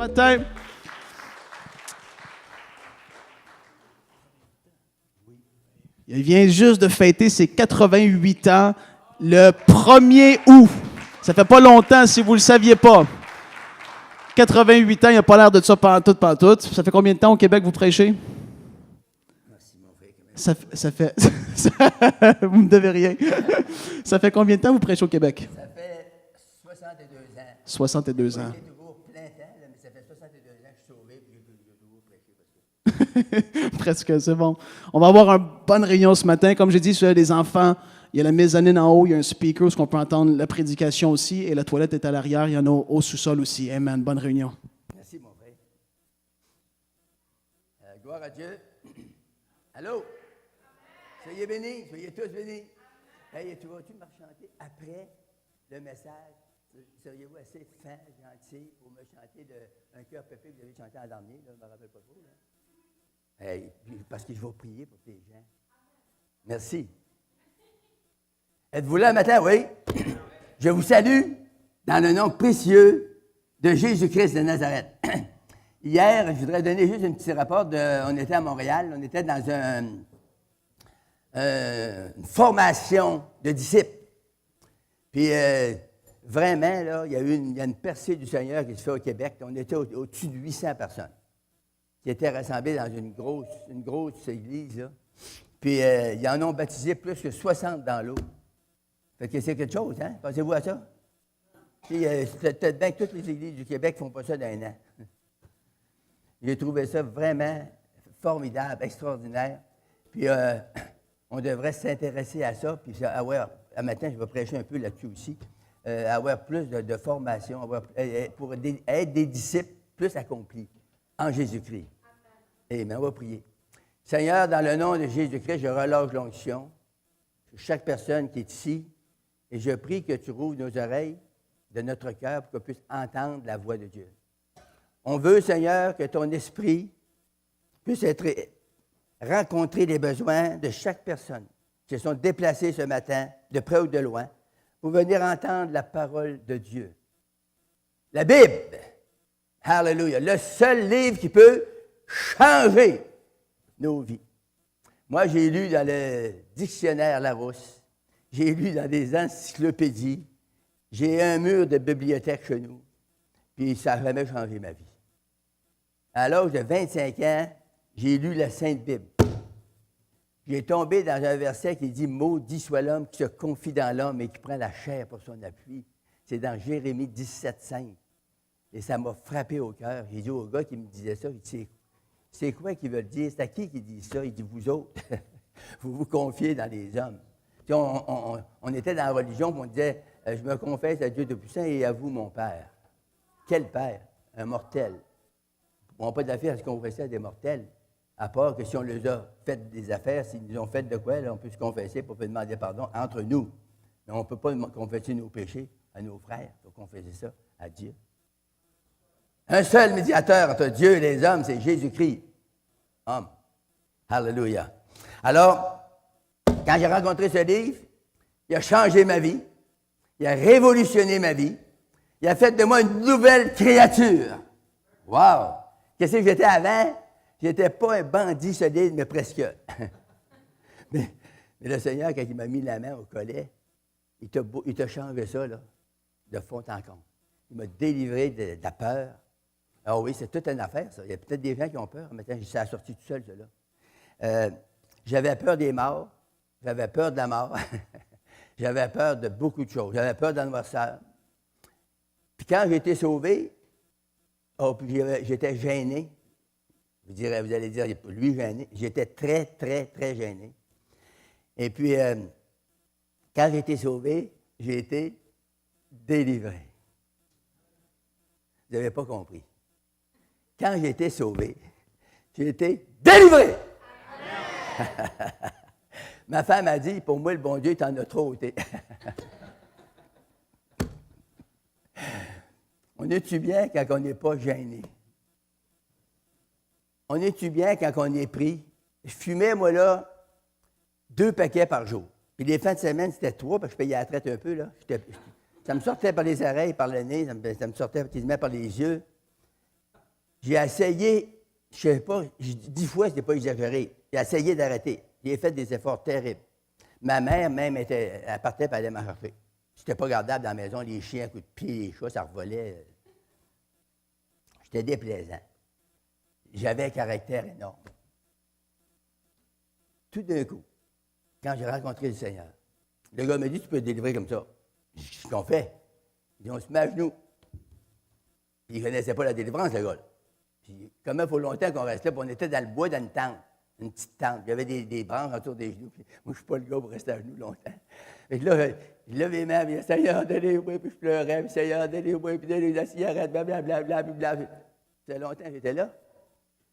matin. Il vient juste de fêter ses 88 ans le 1er août. Ça fait pas longtemps si vous ne le saviez pas. 88 ans, il n'a pas l'air de ça pantoute. Ça fait combien de temps au Québec vous prêchez? Merci, mon frère. Ça fait... vous me devez rien. Ça fait combien de temps vous prêchez au Québec? Ça fait 62 ans. 62 ans. J'ai toujours plein temps, là, mais ça fait 62 ans que je suis sauvé et j'ai toujours prêché. Presque, c'est bon. On va avoir une bonne réunion ce matin. Comme j'ai dit, sur les enfants, il y a la mezzanine en haut, il y a un speaker où on peut entendre la prédication aussi, et la toilette est à l'arrière, il y en a au sous-sol aussi. Amen. Bonne réunion. Merci, mon frère. Gloire à Dieu. Allô? Soyez bénis, soyez tous bénis. Hey, tu vas-tu me chanter après le message? Seriez-vous assez fin, gentil, pour me chanter un cœur pépé que vous avez chanté en dernier? Là, je ne me rappelle pas trop. Là. Hey, parce que je vais prier pour les gens. Merci. Êtes-vous là matin? Oui. Je vous salue dans le nom précieux de Jésus-Christ de Nazareth. Hier, je voudrais donner juste un petit rapport. On était à Montréal, on était dans une formation de disciples. Puis, vraiment, là, il y a une percée du Seigneur qui se fait au Québec. On était au-dessus de 800 personnes qui étaient rassemblées dans une grosse église. Là. Puis, ils en ont baptisé plus que 60 dans l'eau. Fait que c'est quelque chose, hein? Pensez-vous à ça? Puis, peut-être bien que toutes les églises du Québec ne font pas ça d'un an. J'ai trouvé ça vraiment formidable, extraordinaire. Puis, on devrait s'intéresser à ça. Puis, un matin, je vais prêcher un peu là-dessus aussi. Avoir plus de formation, pour être des disciples plus accomplis en Jésus-Christ. Amen. On va prier. Seigneur, dans le nom de Jésus-Christ, je relâche l'onction sur chaque personne qui est ici. Et je prie que tu rouvres nos oreilles de notre cœur pour qu'on puisse entendre la voix de Dieu. On veut, Seigneur, que ton esprit puisse rencontrer les besoins de chaque personne qui se sont déplacés ce matin, de près ou de loin, pour venir entendre la parole de Dieu. La Bible, hallelujah, le seul livre qui peut changer nos vies. Moi, j'ai lu dans le dictionnaire Larousse, j'ai lu dans des encyclopédies, j'ai un mur de bibliothèque chez nous, puis ça n'a jamais changé ma vie. À l'âge de 25 ans, j'ai lu la Sainte Bible. J'ai tombé dans un verset qui dit « Maudit soit l'homme qui se confie dans l'homme et qui prend la chair pour son appui. » C'est dans Jérémie 17,5. Et ça m'a frappé au cœur. J'ai dit au gars qui me disait ça, il dit « C'est quoi qu'ils veulent dire? C'est à qui dit ça? » Il dit « Vous autres, vous vous confiez dans les hommes. » On était dans la religion, puis on disait « Je me confesse à Dieu Tout-Puissant et à vous, mon Père. » Quel Père? Un mortel. On n'a pas d'affaire à se confesser à des mortels. À part que si on les a fait des affaires, s'ils nous ont fait de quoi, là, on peut se confesser pour demander pardon entre nous. Mais on ne peut pas confesser nos péchés à nos frères. Il faut confesser ça à Dieu. Un seul médiateur entre Dieu et les hommes, c'est Jésus-Christ. Homme. Alléluia. Alors, quand j'ai rencontré ce livre, il a changé ma vie. Il a révolutionné ma vie. Il a fait de moi une nouvelle créature. Wow! Qu'est-ce que j'étais avant? Je n'étais pas un bandit solide, mais presque. mais le Seigneur, quand il m'a mis la main au collet, il t'a changé ça, là, de fond en comble. Il m'a délivré de la peur. Ah oui, c'est toute une affaire, ça. Il y a peut-être des gens qui ont peur. Maintenant, ça a sorti tout seul, ça, là. J'avais peur des morts. J'avais peur de la mort. J'avais peur de beaucoup de choses. J'avais peur de la noirceur. Puis quand j'ai été sauvé, puis j'étais gêné. Vous allez dire, lui gêné. J'étais très, très, très gêné. Et puis, quand j'ai été sauvé, j'ai été délivré. Vous n'avez pas compris. Quand j'ai été sauvé, j'ai été délivré. Ma femme a dit, pour moi, le bon Dieu, t'en as trop ôté. On est-tu bien quand on n'est pas gêné? On est-tu bien quand on est pris? Je fumais, moi, là, 2 paquets par jour. Puis les fins de semaine, c'était 3, parce que je payais la traite un peu, là. Ça me sortait par les oreilles, par le nez, ça me sortait quasiment par les yeux. J'ai essayé, je sais pas, 10 fois, ce n'est pas exagéré. J'ai essayé d'arrêter. J'ai fait des efforts terribles. Ma mère, même, elle partait et elle allait m'en chercher. C'était pas gardable dans la maison, les chiens, coups de pied, les chats, ça revolait. J'étais déplaisant. J'avais un caractère énorme. Tout d'un coup, quand j'ai rencontré le Seigneur, le gars m'a dit, tu peux te délivrer comme ça. J'ai dit, qu'est-ce qu'on fait? Il dit, on se met à genoux. Puis il ne connaissait pas la délivrance, le gars. Puis, comme il faut longtemps qu'on reste là, puis on était dans le bois, dans une tente, une petite tente. Il y avait des branches autour des genoux. Puis, moi, je ne suis pas le gars pour rester à genoux longtemps. Et là, je levais les mains, puis Seigneur, délivre-moi, puis je pleurais, puis Seigneur, délivre-moi, puis délivre la cigarette, blablabla, blablabla. Ça faisait longtemps que j'étais là.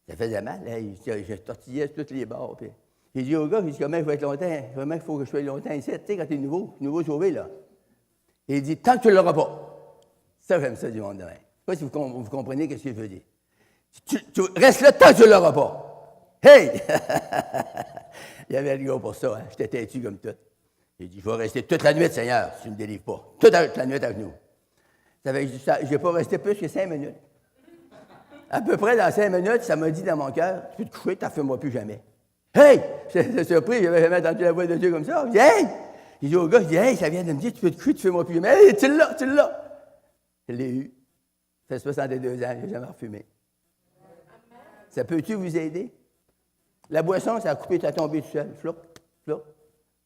Ça faisait mal, hein? Je tortillais sur tous les bords. Puis, j'ai dit au gars, j'ai dit, comment il faut être longtemps? Comment il faut que je sois longtemps ici? Tu sais, quand tu es nouveau sauvé, là. Et il dit, tant que tu ne l'auras pas. Ça, j'aime ça du monde demain. Je ne sais pas si vous comprenez ce que je veux dire. Tu restes là tant que tu ne l'auras pas. Hey! Il y avait le gars pour ça, hein? J'étais têtu comme tout. J'ai dit, je vais rester toute la nuit, Seigneur, si tu ne me délivres pas. Toute la nuit avec nous. Ça fait que je n'ai pas resté plus que 5 minutes. À peu près dans 5 minutes, ça m'a dit dans mon cœur, tu peux te coucher, tu n'en fais-moi plus jamais. Hey! J'étais surpris, je n'avais jamais entendu la voix de Dieu comme ça. Je dis, hey! J'ai dit au gars, je dis, hey, ça vient de me dire, tu peux te coucher, tu fais-moi plus jamais. Hey, tu l'as, tu l'as! Je l'ai eu. Ça fait 62 ans, je n'ai jamais refumé. Ça peut-tu vous aider? La boisson, ça a coupé, ça a tombé tout seul. Flop, flop.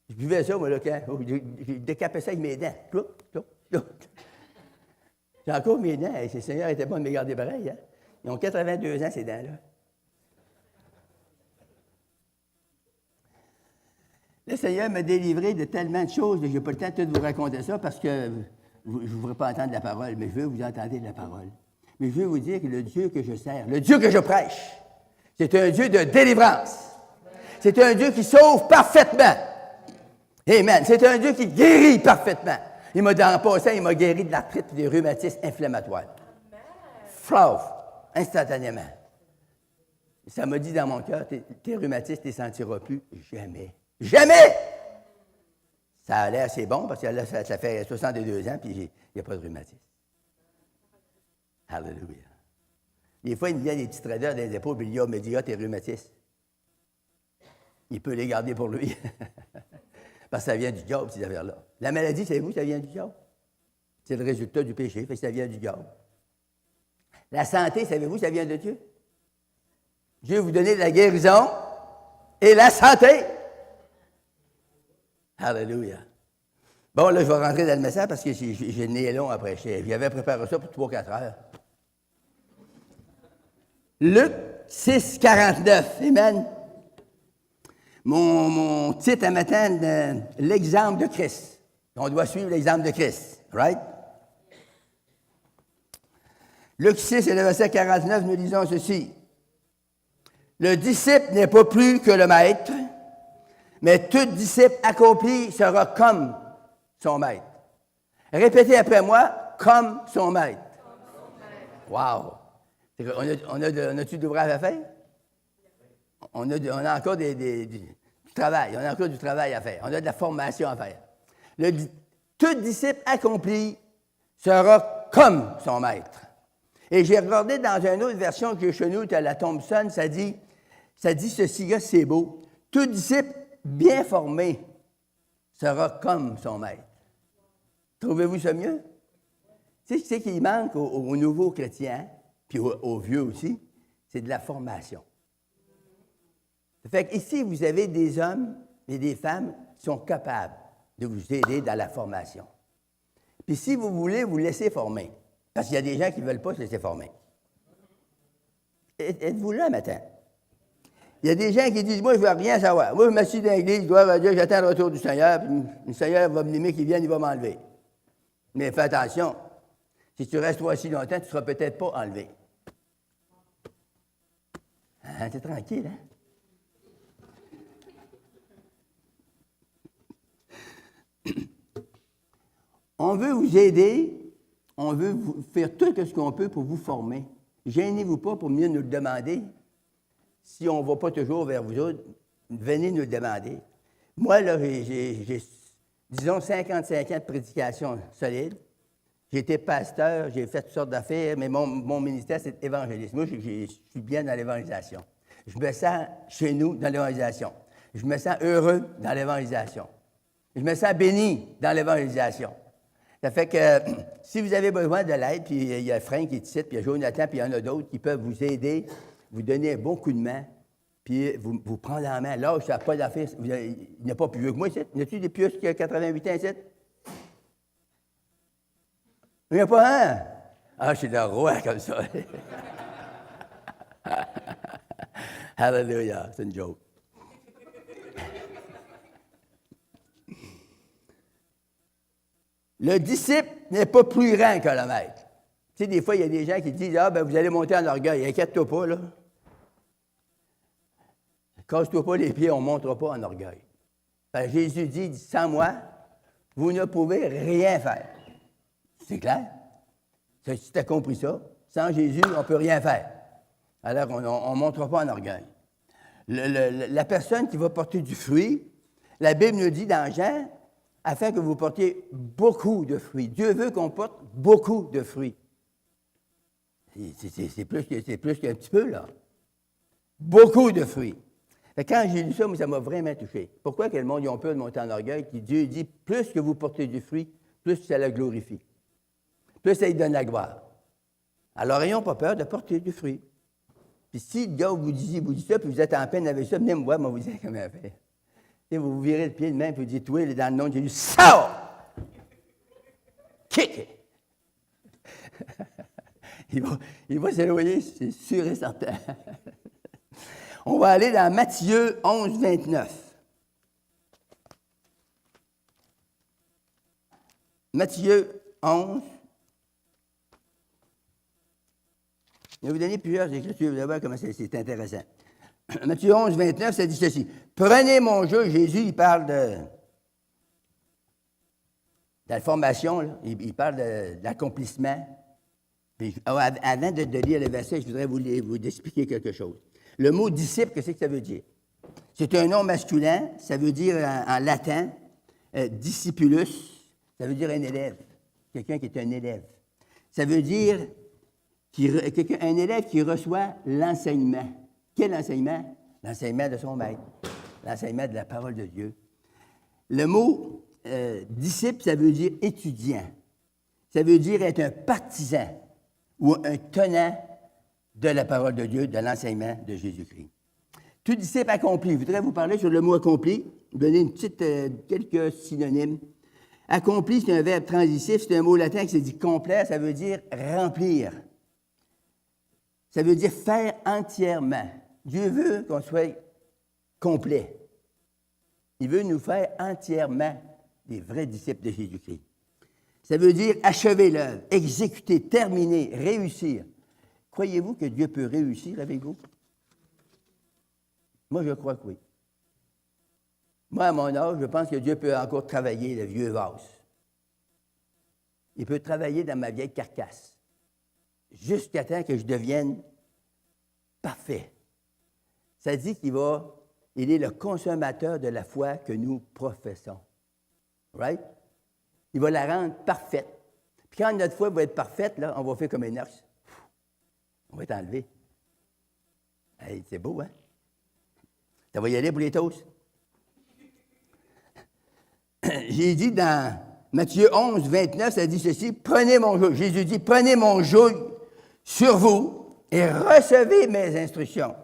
Je buvais ça, moi, là, quand j'ai décapé ça avec mes dents. Flop, flop, flop. J'ai encore mes dents. Ces seigneurs étaient bons de me garder pareil, hein? Ils ont 82 ans, ces dents-là. Le Seigneur m'a délivré de tellement de choses, je n'ai pas le temps de tout vous raconter ça parce que je ne voudrais pas entendre la parole, mais je veux que vous entendiez la parole. Mais je veux vous dire que le Dieu que je sers, le Dieu que je prêche, c'est un Dieu de délivrance. C'est un Dieu qui sauve parfaitement. Amen. C'est un Dieu qui guérit parfaitement. En passant, il m'a guéri de l'arthrite et des rhumatismes inflammatoires. Flave, instantanément. Ça m'a dit dans mon cœur, tes rhumatismes, tu ne les sentiras plus jamais. Jamais! Ça a l'air assez bon parce que là, ça fait 62 ans puis il n'y a pas de rhumatisme. Alléluia. Des fois, il me vient des petits traders dans les épaules et il me dit, tes rhumatismes. Il peut les garder pour lui. Parce que ça vient du diable, ces affaires-là. La maladie, savez-vous, ça vient du diable. C'est le résultat du péché, fait que ça vient du diable. La santé, savez-vous, ça vient de Dieu. Dieu vous donne la guérison et la santé. Alléluia. Bon, là, je vais rentrer dans le message parce que j'ai le nez long à prêcher. J'avais préparé ça pour 3-4 heures. Luc 6, 49. Amen. Mon titre à matin, l'exemple de Christ. On doit suivre l'exemple de Christ. Right? Luc 6 et le verset 49, nous lisons ceci. Le disciple n'est pas plus que le maître, mais tout disciple accompli sera comme son maître. Répétez après moi, comme son maître. Wow! On a-tu d'ouvrage à faire? On a encore du travail. On a encore du travail à faire. On a de la formation à faire. Tout disciple accompli sera comme son maître. Et j'ai regardé dans une autre version que chez nous, à la Thompson, ça dit ceci, là, c'est beau. Tout disciple bien formé sera comme son maître. Trouvez-vous ça mieux? Tu sais ce qui manque aux nouveaux chrétiens, puis aux vieux aussi, c'est de la formation. Ça fait qu'ici, vous avez des hommes et des femmes qui sont capables de vous aider dans la formation. Puis si vous voulez vous laisser former, parce qu'il y a des gens qui ne veulent pas se laisser former. Êtes-vous là, matin? Il y a des gens qui disent, moi, je ne veux rien savoir. Moi, je m'assieds dans l'église, gloire à Dieu, j'attends le retour du Seigneur, puis le Seigneur va me l'aimer, qu'il vienne, il va m'enlever. Mais fais attention, si tu restes aussi longtemps, tu ne seras peut-être pas enlevé. Hein, t'es tranquille, hein? On veut vous aider, on veut vous faire tout ce qu'on peut pour vous former. Gênez-vous pas pour venir nous le demander. Si on ne va pas toujours vers vous autres, venez nous le demander. Moi, là, j'ai disons, 55 ans de prédication solide. J'ai été pasteur, j'ai fait toutes sortes d'affaires, mais mon ministère, c'est évangéliste. Moi, je suis bien dans l'évangélisation. Je me sens chez nous dans l'évangélisation. Je me sens heureux dans l'évangélisation. Je me sens béni dans l'évangélisation. Ça fait que si vous avez besoin de l'aide, puis il y a Frank qui est ici, puis il y a Jonathan, puis il y en a d'autres qui peuvent vous aider, vous donner un bon coup de main, puis vous prendre en main. Là, je n'ai pas d'affaires. Il n'y a pas plus vieux que moi ici. Y a-t-il des plus qui ont 88 ans ici? Il n'y a pas un? Ah, je suis le roi comme ça. Hallelujah, c'est une joke. Le disciple n'est pas plus grand que le maître. Tu sais, des fois, il y a des gens qui disent, ah, ben vous allez monter en orgueil. Inquiète-toi pas, là. Casse-toi pas les pieds, on ne montera pas en orgueil. Parce que Jésus dit, sans moi, vous ne pouvez rien faire. C'est clair? Si tu as compris ça, sans Jésus, on ne peut rien faire. Alors, on ne montera pas en orgueil. La personne qui va porter du fruit, la Bible nous dit dans Jean, afin que vous portiez beaucoup de fruits. Dieu veut qu'on porte beaucoup de fruits. C'est plus qu'un petit peu, là. Beaucoup de fruits. Quand j'ai lu ça, moi, ça m'a vraiment touché. Pourquoi que le monde a peur de monter en orgueil? Dieu dit, plus que vous portez du fruit, plus ça le glorifie. Plus ça lui donne la gloire. Alors, n'ayons pas peur de porter du fruit. Puis si le gars vous dit ça, puis vous êtes en peine avec ça, venez me voir, moi, vous dire comment faire. Et vous virez le pied de main, puis vous dites, oui, dans le nom de Jésus, sors! Kick! il va s'éloigner, c'est sûr et certain. On va aller dans Matthieu 11, 29. Matthieu 11. Je vais vous donner plusieurs écritures, vous allez voir comment c'est intéressant. Matthieu 11, 29, ça dit ceci. Prenez mon joug, Jésus, il parle de la formation, là. Il parle de l'accomplissement. Puis, avant de lire le verset, je voudrais vous expliquer quelque chose. Le mot disciple, qu'est-ce que ça veut dire? C'est un nom masculin, ça veut dire en latin, discipulus, ça veut dire un élève, quelqu'un qui est un élève. Ça veut dire un élève qui reçoit l'enseignement. Quel enseignement? L'enseignement de son maître, l'enseignement de la parole de Dieu. Le mot disciple, ça veut dire étudiant. Ça veut dire être un partisan ou un tenant de la parole de Dieu, de l'enseignement de Jésus-Christ. Tout disciple accompli. Je voudrais vous parler sur le mot accompli, vous donner quelques synonymes. Accompli, c'est un verbe transitif, c'est un mot latin qui se dit complet, ça veut dire remplir. Ça veut dire faire entièrement. Dieu veut qu'on soit complet. Il veut nous faire entièrement des vrais disciples de Jésus-Christ. Ça veut dire achever l'œuvre, exécuter, terminer, réussir. Croyez-vous que Dieu peut réussir avec vous? Moi, je crois que oui. Moi, à mon âge, je pense que Dieu peut encore travailler le vieux vase. Il peut travailler dans ma vieille carcasse, jusqu'à temps que je devienne parfait. Ça dit qu'il est le consommateur de la foi que nous professons. Right? Il va la rendre parfaite. Puis quand notre foi va être parfaite, là, on va faire comme un ours. On va être enlevé. Hey, c'est beau, hein? Ça va y aller pour les toasts. J'ai dit dans Matthieu 11, 29, ça dit ceci, prenez mon joug. Jésus dit, prenez mon joug sur vous et recevez mes instructions.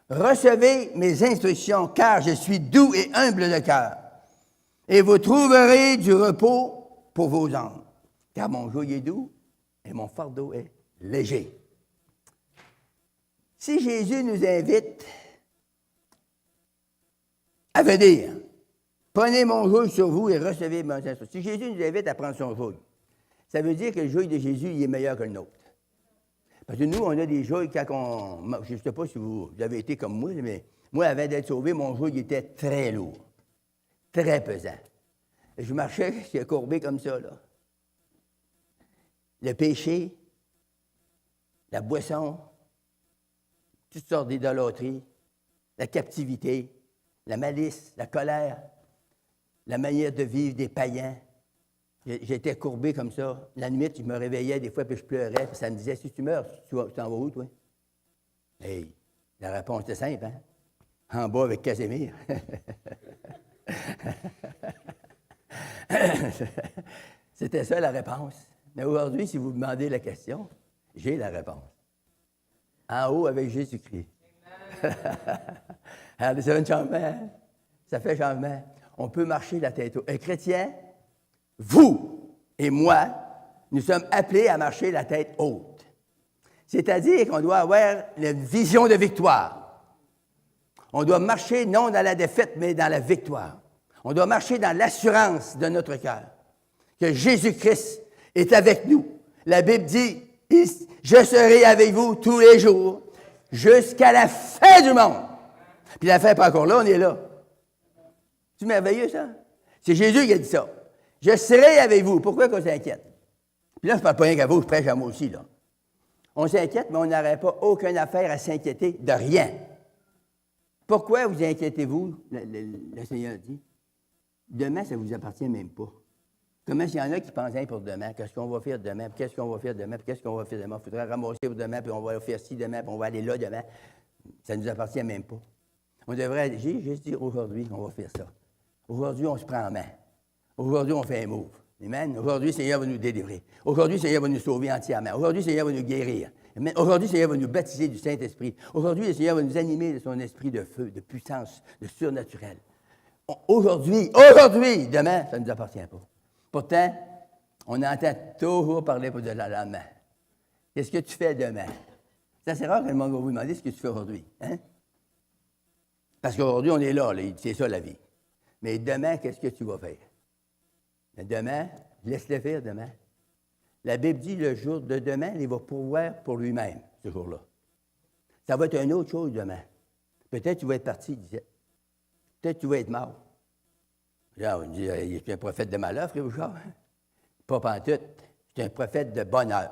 Recevez mes instructions, car je suis doux et humble de cœur. Et vous trouverez du repos pour vos âmes. Car mon joug est doux et mon fardeau est léger. Si Jésus nous invite à venir, prenez mon joug sur vous et recevez mes instructions. Si Jésus nous invite à prendre son joug, ça veut dire que le joug de Jésus il est meilleur que le nôtre. Parce que nous, on a des jougs quand je ne sais pas si vous avez été comme moi, mais moi, avant d'être sauvé, mon joug était très lourd, très pesant. Je marchais, j'étais courbé comme ça, là. Le péché, la boisson, toutes sortes d'idolâtries, la captivité, la malice, la colère, la manière de vivre des païens. J'étais courbé comme ça. La nuit, je me réveillais des fois, puis je pleurais, puis ça me disait, si tu meurs, tu t'en vas où, toi? Hey, la réponse était simple, hein? En bas avec Casimir. C'était ça la réponse. Mais aujourd'hui, si vous me demandez la question, j'ai la réponse. En haut avec Jésus-Christ. Alors, ça fait un changement. Hein? Ça fait changement. On peut marcher la tête haute. Un chrétien, vous et moi, nous sommes appelés à marcher la tête haute. C'est-à-dire qu'on doit avoir une vision de victoire. On doit marcher non dans la défaite, mais dans la victoire. On doit marcher dans l'assurance de notre cœur, que Jésus-Christ est avec nous. La Bible dit, « Je serai avec vous tous les jours, jusqu'à la fin du monde. » Puis la fin n'est pas encore là, on est là. C'est merveilleux, ça? C'est Jésus qui a dit ça. « Je serai avec vous. » Pourquoi qu'on s'inquiète? Puis là, je ne parle pas rien qu'à vous, je prêche à moi aussi, là. On s'inquiète, mais on n'aurait pas aucune affaire à s'inquiéter de rien. Pourquoi vous inquiétez-vous, le Seigneur dit? Demain, ça ne vous appartient même pas. Comment s'il y en a qui pensent pour demain? Qu'est-ce qu'on va faire demain? Qu'est-ce qu'on va faire demain? Qu'est-ce qu'on va faire demain? Il faudrait ramasser pour demain, puis on va faire ci demain, puis on va aller là demain. Ça ne nous appartient même pas. On devrait juste dire aujourd'hui, on va faire ça. Aujourd'hui, on se prend en main. Aujourd'hui, on fait un move. Amen. Aujourd'hui, le Seigneur va nous délivrer. Aujourd'hui, le Seigneur va nous sauver entièrement. Aujourd'hui, le Seigneur va nous guérir. Amen. Aujourd'hui, le Seigneur va nous baptiser du Saint-Esprit. Aujourd'hui, le Seigneur va nous animer de son esprit de feu, de puissance, de surnaturel. Aujourd'hui, demain, ça ne nous appartient pas. Pourtant, on entend toujours parler pour de lendemain. Qu'est-ce que tu fais demain? C'est assez rare que le monde va vous demander ce que tu fais aujourd'hui. Hein? Parce qu'aujourd'hui, on est là, c'est ça la vie. Mais demain, qu'est-ce que tu vas faire? Mais demain, laisse-le faire demain. La Bible dit le jour de demain, il va pourvoir pour lui-même, ce jour-là. Ça va être une autre chose demain. Peut-être tu vas être parti, il disait. Peut-être tu vas être mort. Là, on dit, je suis un prophète de malheur, frère Bouchard. Pas pantoute. Je suis un prophète de bonheur.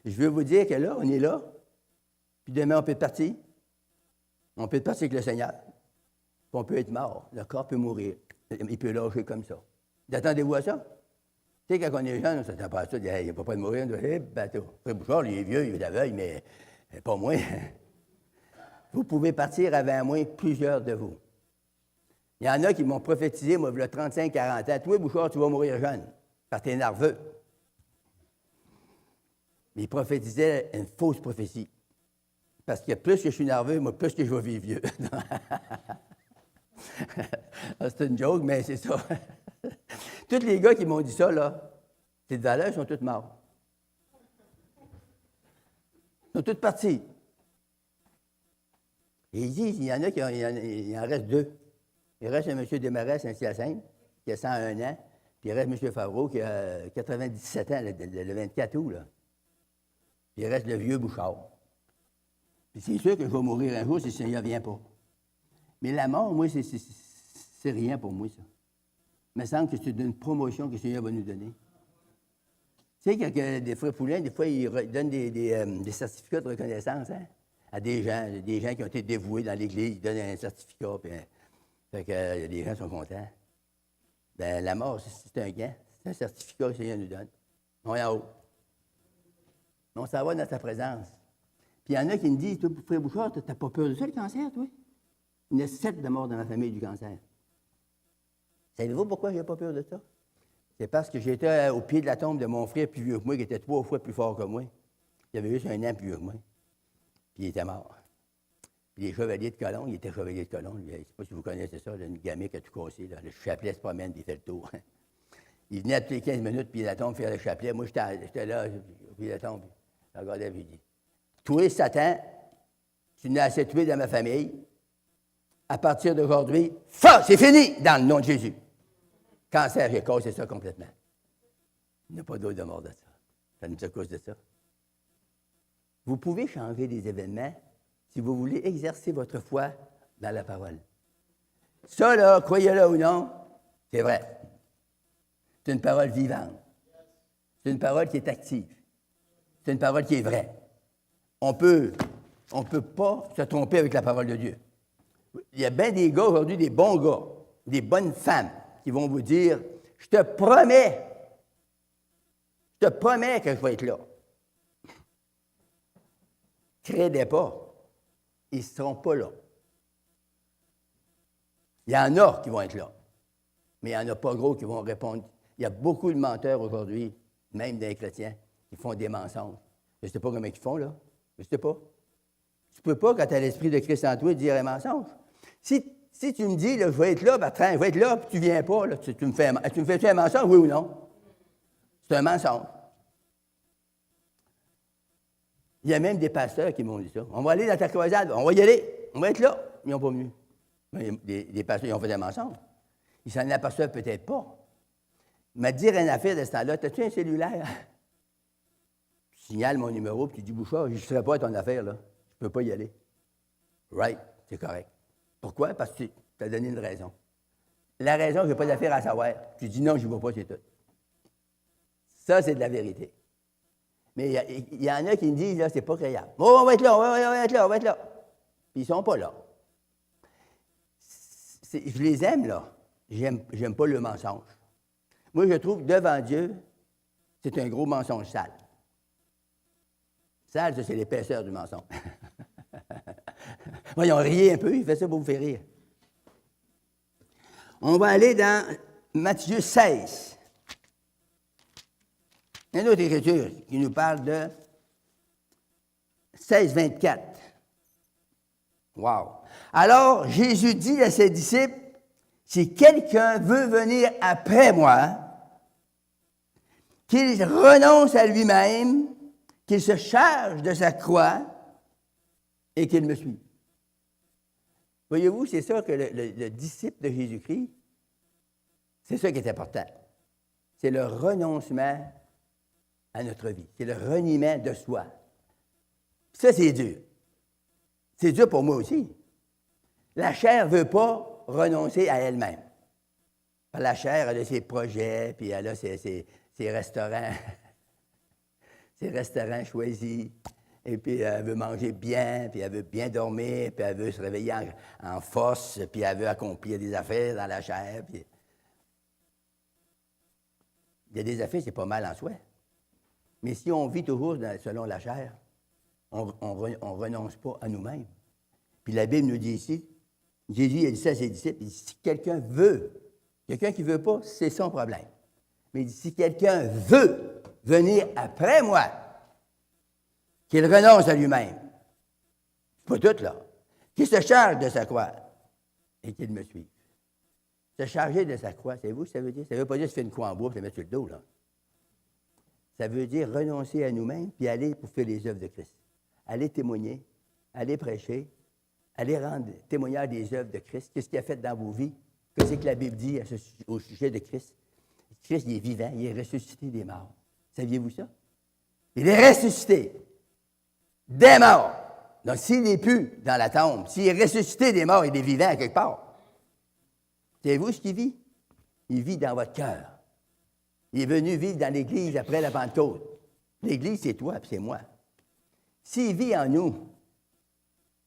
Je veux vous dire que là, on est là. Puis demain, on peut être parti. On peut être parti avec le Seigneur. Puis on peut être mort. Le corps peut mourir. Il peut lâcher comme ça. Attendez-vous à ça? Tu sais, quand on est jeune, on ne s'attend pas à ça. Il n'y a pas de mourir. On dit, bateau. Frère Bouchard, il est vieux, il est aveugle, mais pas moi. Vous pouvez partir avant moi, plusieurs de vous. Il y en a qui m'ont prophétisé, moi, il y a 35-40 ans. Toi, Bouchard, tu vas mourir jeune, parce que tu es nerveux. Mais ils prophétisaient une fausse prophétie. Parce que plus que je suis nerveux, moi, plus que je vais vivre vieux. C'est une joke, mais c'est ça. Tous les gars qui m'ont dit ça, là, ces valeurs sont toutes morts. Ils sont toutes partis. Et ils disent, il y en a il en reste deux. Il reste un M. Desmarais, Saint-Hyacinthe, qui a 101 ans, puis il reste M. Favreau, qui a 97 ans, le 24 août, là. Puis il reste le vieux Bouchard. Puis c'est sûr que je vais mourir un jour si le Seigneur ne vient pas. Mais la mort, moi, c'est rien pour moi, ça. Il me semble que c'est une promotion que le Seigneur va nous donner. Tu sais, quand des frères Poulain, des fois, ils donnent des certificats de reconnaissance, hein, à des gens qui ont été dévoués dans l'Église, ils donnent un certificat, puis fait que les gens sont contents. Bien, la mort, c'est un gain. C'est un certificat que le Seigneur nous donne. On est en haut. On s'en va dans sa présence. Puis il y en a qui me disent, toi, frère Bouchard, tu n'as pas peur de ça, le cancer, toi? Il y en a 7 de morts dans ma famille du cancer. Savez-vous pourquoi je n'ai pas peur de ça? C'est parce que j'étais au pied de la tombe de mon frère plus vieux que moi, qui était 3 fois plus fort que moi. Il avait juste 1 an plus vieux que moi. Puis il était mort. Puis les chevaliers de colon, il était chevalier de colon. Je ne sais pas si vous connaissez ça, là, une gamine qui a tout cassé. Là. Le chapelet se promène, puis il fait le tour. Il venait toutes les 15 minutes, puis la tombe, faire le chapelet. Moi, j'étais là, puis la tombe, puis je regardais, puis il dit, toi, Satan, tu n'as assez tué dans ma famille. À partir d'aujourd'hui, ça, c'est fini, dans le nom de Jésus. Cancer, j'ai cassé ça complètement. Il n'y a pas d'autre de mort de ça. Ça nous est à cause de ça. Vous pouvez changer des événements si vous voulez exercer votre foi dans la parole. Ça, là, croyez-le ou non, c'est vrai. C'est une parole vivante. C'est une parole qui est active. C'est une parole qui est vraie. On peut pas se tromper avec la parole de Dieu. Il y a bien des gars aujourd'hui, des bons gars, des bonnes femmes, qui vont vous dire Je te promets que je vais être là. Créez pas. Ils ne seront pas là. Il y en a qui vont être là. Mais il n'y en a pas gros qui vont répondre. Il y a beaucoup de menteurs aujourd'hui, même des chrétiens, qui font des mensonges. Je ne sais pas comment ils font, là. Je ne sais pas. Tu ne peux pas, quand tu as l'Esprit de Christ en toi, dire un mensonge. Si tu me dis, là, je vais être là, Bertrand, je vais être là, puis tu ne viens pas, là, tu me fais-tu un mensonge, oui ou non? C'est un mensonge. Il y a même des pasteurs qui m'ont dit ça. On va aller dans ta croisade, on va y aller, on va être là. Ils n'ont pas venu. Les pasteurs, ils ont fait un mensonge. Ils s'en aperçoivent peut-être pas. Il m'a dit une affaire de ce temps-là. T'as-tu un cellulaire? Tu signales mon numéro, puis tu dis, Bouchard, je ne serai pas à ton affaire, là. Je ne peux pas y aller. Right, c'est correct. Pourquoi? Parce que tu as donné une raison. La raison, je n'ai pas d'affaire à savoir. Tu dis non, je ne vais pas, c'est tout. Ça, c'est de la vérité. Mais il y en a qui me disent, là, c'est pas créable. Oh, on va être là, on va être là, on va être là. Puis ils ne sont pas là. Je les aime, là. J'aime pas le mensonge. Moi, je trouve que devant Dieu, c'est un gros mensonge sale. Sale, ça, c'est l'épaisseur du mensonge. Voyons, riez un peu, il fait ça pour vous faire rire. On va aller dans Matthieu 16. Une autre écriture qui nous parle de 16, 24. Wow! Alors, Jésus dit à ses disciples, si quelqu'un veut venir après moi, qu'il renonce à lui-même, qu'il se charge de sa croix et qu'il me suive. Voyez-vous, c'est ça que le disciple de Jésus-Christ, c'est ça qui est important. C'est le renoncement à notre vie. C'est le reniement de soi. Ça, c'est dur. C'est dur pour moi aussi. La chair ne veut pas renoncer à elle-même. La chair, elle a ses projets, puis elle a ses restaurants, ses restaurants choisis. Et puis, elle veut manger bien, puis elle veut bien dormir, puis elle veut se réveiller en force, puis elle veut accomplir des affaires dans la chair. Puis... Il y a des affaires, c'est pas mal en soi. Mais si on vit toujours selon la chair, on ne renonce pas à nous-mêmes. Puis la Bible nous dit ici, Jésus a dit ça à ses disciples, il dit, si quelqu'un qui ne veut pas, c'est son problème. Mais il dit, si quelqu'un veut venir après moi, qu'il renonce à lui-même. C'est pas tout, là. Qu'il se charge de sa croix et qu'il me suive. Se charger de sa croix, savez-vous ce que ça veut dire? Ça ne veut pas dire se faire une croix en bois et se mettre sur le dos, là. Ça veut dire renoncer à nous-mêmes puis aller pour faire les œuvres de Christ. Aller témoigner, aller prêcher, aller rendre témoignage des œuvres de Christ. Qu'est-ce qu'il a fait dans vos vies? Qu'est-ce que la Bible dit au sujet de Christ? Christ, il est vivant, il est ressuscité des morts. Saviez-vous ça? Il est ressuscité des morts. Donc, s'il n'est plus dans la tombe, s'il est ressuscité des morts, il est vivant à quelque part. Savez-vous ce qu'il vit? Il vit dans votre cœur. Il est venu vivre dans l'Église après la Pentecôte. L'Église, c'est toi et c'est moi. S'il vit en nous,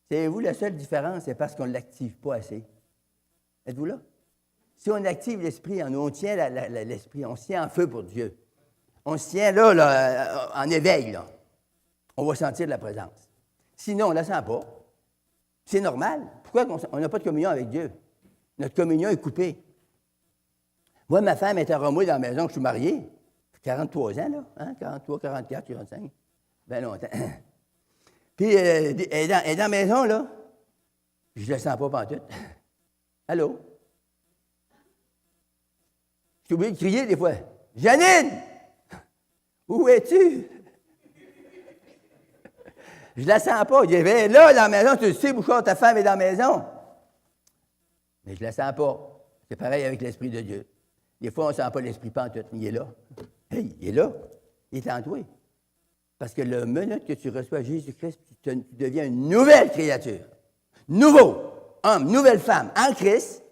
savez-vous, la seule différence, c'est parce qu'on ne l'active pas assez. Êtes-vous là? Si on active l'esprit en nous, on tient l'esprit, on se tient en feu pour Dieu. On se tient là, en éveil, là. On va sentir de la présence. Sinon, on ne la sent pas. C'est normal. Pourquoi on n'a pas de communion avec Dieu? Notre communion est coupée. Moi, ma femme était remouée dans la maison que je suis marié. 43 ans, là. Hein? 43, 44, 45. Bien longtemps. Puis, elle est dans la maison, là. Je ne la sens pas pantoute. Allô? J'ai oublié de crier des fois. Janine! Où es-tu? Je ne la sens pas. Je vais là, dans la maison, tu le sais, Bouchard, ta femme est dans la maison. Mais je ne la sens pas. C'est pareil avec l'Esprit de Dieu. Des fois, on ne sent pas l'Esprit pantoute, mais il est là. Hey, il est là. Il est en toi. Parce que le minute que tu reçois Jésus-Christ, tu deviens une nouvelle créature. Nouveau homme, nouvelle femme. En Christ,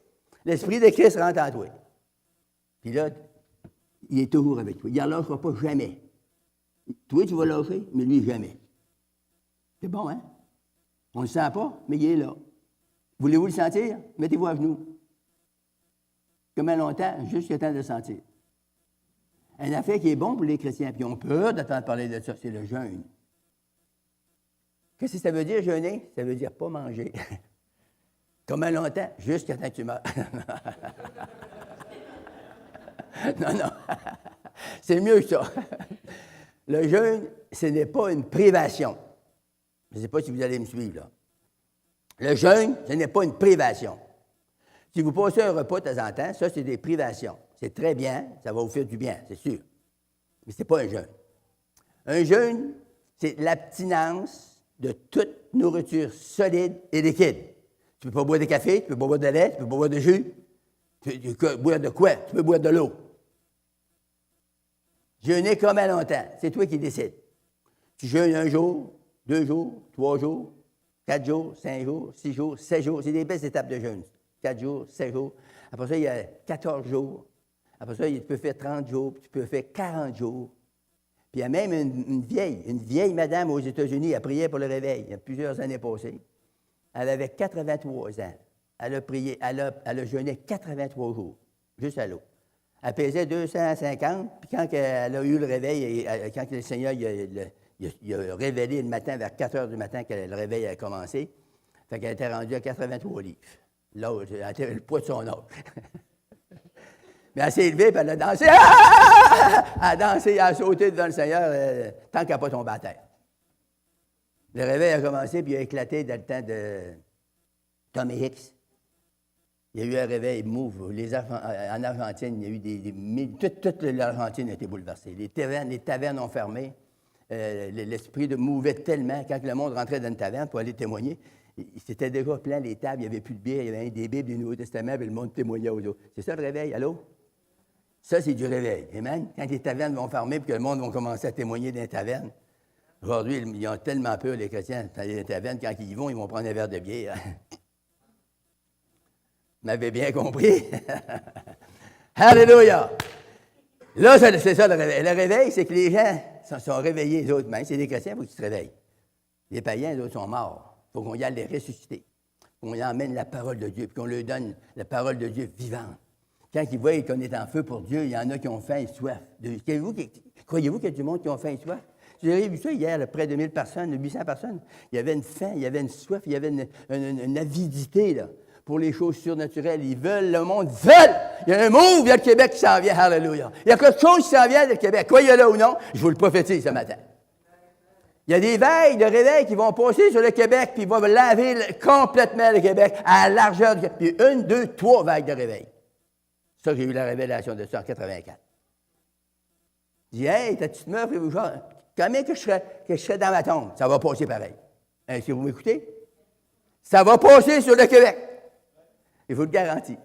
l'Esprit de Christ rentre en toi. Puis là, il est toujours avec toi. Il ne lâchera pas jamais. Toi, tu vas lâcher, mais lui, jamais. C'est bon, hein? On ne le sent pas, mais il est là. Voulez-vous le sentir? Mettez-vous à genoux. Combien longtemps? Jusqu'à temps de sentir. Un affaire qui est bon pour les chrétiens, puis ils ont peur d'entendre parler de ça, c'est le jeûne. Qu'est-ce que ça veut dire, jeûner? Ça veut dire pas manger. Combien longtemps? Jusqu'à temps que tu meurs. Non. C'est mieux que ça. Le jeûne, ce n'est pas une privation. Je ne sais pas si vous allez me suivre, là. Le jeûne, ce n'est pas une privation. Si vous passez un repas de temps en temps, ça, c'est des privations. C'est très bien, ça va vous faire du bien, c'est sûr. Mais ce n'est pas un jeûne. Un jeûne, c'est l'abstinence de toute nourriture solide et liquide. Tu ne peux pas boire de café, tu ne peux pas boire de lait, tu ne peux pas boire de jus. Tu peux boire de quoi? Tu peux boire de l'eau. Jeûner combien longtemps? C'est toi qui décides. Tu jeûnes 1 jour, 2 jours, 3 jours, 4 jours, 5 jours, 6 jours, 7 jours. C'est des belles étapes de jeûne. 4 jours, 7 jours. Après ça, il y a 14 jours. Après ça, tu peux faire 30 jours, puis tu peux faire 40 jours. Puis il y a même une vieille madame aux États-Unis, elle priait pour le réveil, il y a plusieurs années passées. Elle avait 83 ans. Elle a prié, elle a jeûné 83 jours, juste à l'eau. Elle pesait 250, puis quand elle a eu le réveil, quand le Seigneur il a révélé le matin, vers 4 heures du matin, que le réveil a commencé, fait qu'elle était rendue à 83 livres. L'autre, elle était le poids de son âge. Mais elle s'est élevée, puis elle a dansé. Ah! Elle a dansé, elle a sauté devant le Seigneur, tant qu'elle n'a pas tombé à terre. Le réveil a commencé, puis il a éclaté dans le temps de Tommy Hicks. Il y a eu un réveil move. En Argentine, il y a eu toute l'Argentine a été bouleversée. Les tavernes ont fermé. L'esprit de mouvait tellement. Quand le monde rentrait dans une taverne pour aller témoigner, c'était déjà plein les tables, il n'y avait plus de bière, il y avait des Bibles, du Nouveau Testament, puis le monde témoignait aux autres. C'est ça le réveil, allô? Ça, c'est du réveil. Amen? Quand les tavernes vont fermer et que le monde va commencer à témoigner dans les tavernes, aujourd'hui, ils ont tellement peur, les chrétiens, dans les tavernes, quand ils vont prendre un verre de bière. Vous m'avez bien compris? Alléluia! Là, c'est ça le réveil. Le réveil, c'est que les gens sont réveillés, les autres. Même c'est des chrétiens, il faut qu'ils se réveillent. Les païens, les autres, sont morts. Il faut qu'on y aille les ressusciter. Qu'on y emmène la parole de Dieu, puis qu'on leur donne la parole de Dieu vivante. Quand ils voient qu'on est en feu pour Dieu, il y en a qui ont faim et soif. Croyez-vous qu'il y a du monde qui ont faim et soif? J'ai vu ça hier, près de 1000 personnes, 800 personnes. Il y avait une faim, il y avait une soif, il y avait une avidité là, pour les choses surnaturelles. Ils veulent, le monde veut. Il y a un move, il y a le Québec qui s'en vient, alléluia. Il y a quelque chose qui s'en vient du Québec. Croyez-le ou non, je vous le prophétise ce matin. Il y a des veilles de réveil qui vont passer sur le Québec, puis ils vont laver complètement le Québec à la largeur du Québec. Puis 1, 2, 3 vagues de réveil. Ça, j'ai eu la révélation de ça en 84. Je dis, hey, ta petite meuf, comment que je serais dans ma tombe? Ça va passer pareil. Est-ce que vous m'écoutez? Ça va passer sur le Québec. Je vous le garantis.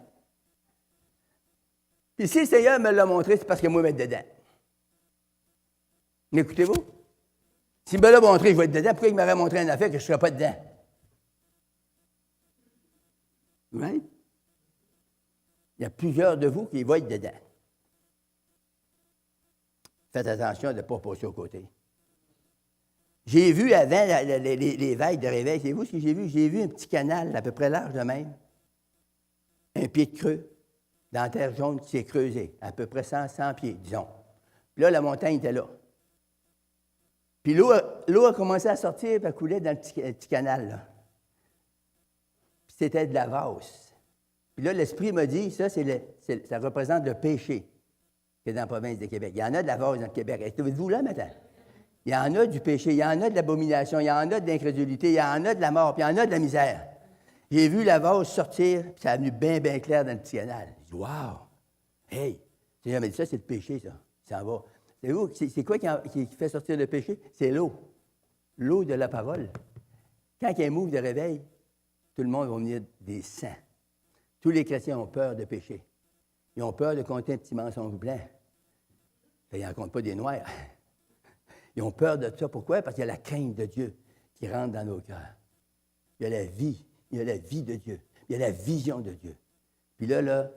Puis si le Seigneur me l'a montré, c'est parce que moi, je vais être dedans. M'écoutez-vous? S'il me l'a montré, je vais être dedans. Pourquoi il m'aurait montré une affaire que je ne serais pas dedans? Right? Il y a plusieurs de vous qui vont être dedans. Faites attention de ne pas passer au côté. J'ai vu avant les vagues de réveil, savez-vous ce que j'ai vu? J'ai vu un petit canal à peu près large de même, un pied de creux, dans la terre jaune qui s'est creusé, à peu près 100 pieds, disons. Puis là, la montagne était là. Puis l'eau a commencé à sortir et à couler dans le petit canal, là. Puis c'était de la vase. Puis là, l'Esprit m'a dit, ça représente le péché qui est dans la province de Québec. Il y en a de la vase dans le Québec. Êtes-vous là maintenant? Il y en a du péché, il y en a de l'abomination, il y en a de l'incrédulité, il y en a de la mort, puis il y en a de la misère. J'ai vu la vase sortir, puis ça a venu bien, bien clair dans le petit canal. J'ai dit, wow! Hey! J'ai jamais dit ça, c'est le péché, ça. Ça en va. Savez-vous, c'est quoi qui fait sortir le péché? C'est l'eau. L'eau de la parole. Quand il y a un mouvement de réveil, tout le monde va venir des saints. Tous les chrétiens ont peur de pécher. Ils ont peur de compter un petit mensonge blanc. Ils n'en comptent pas des noirs. Ils ont peur de ça. Pourquoi? Parce qu'il y a la crainte de Dieu qui rentre dans nos cœurs. Il y a la vie. Il y a la vie de Dieu. Il y a la vision de Dieu. Puis là,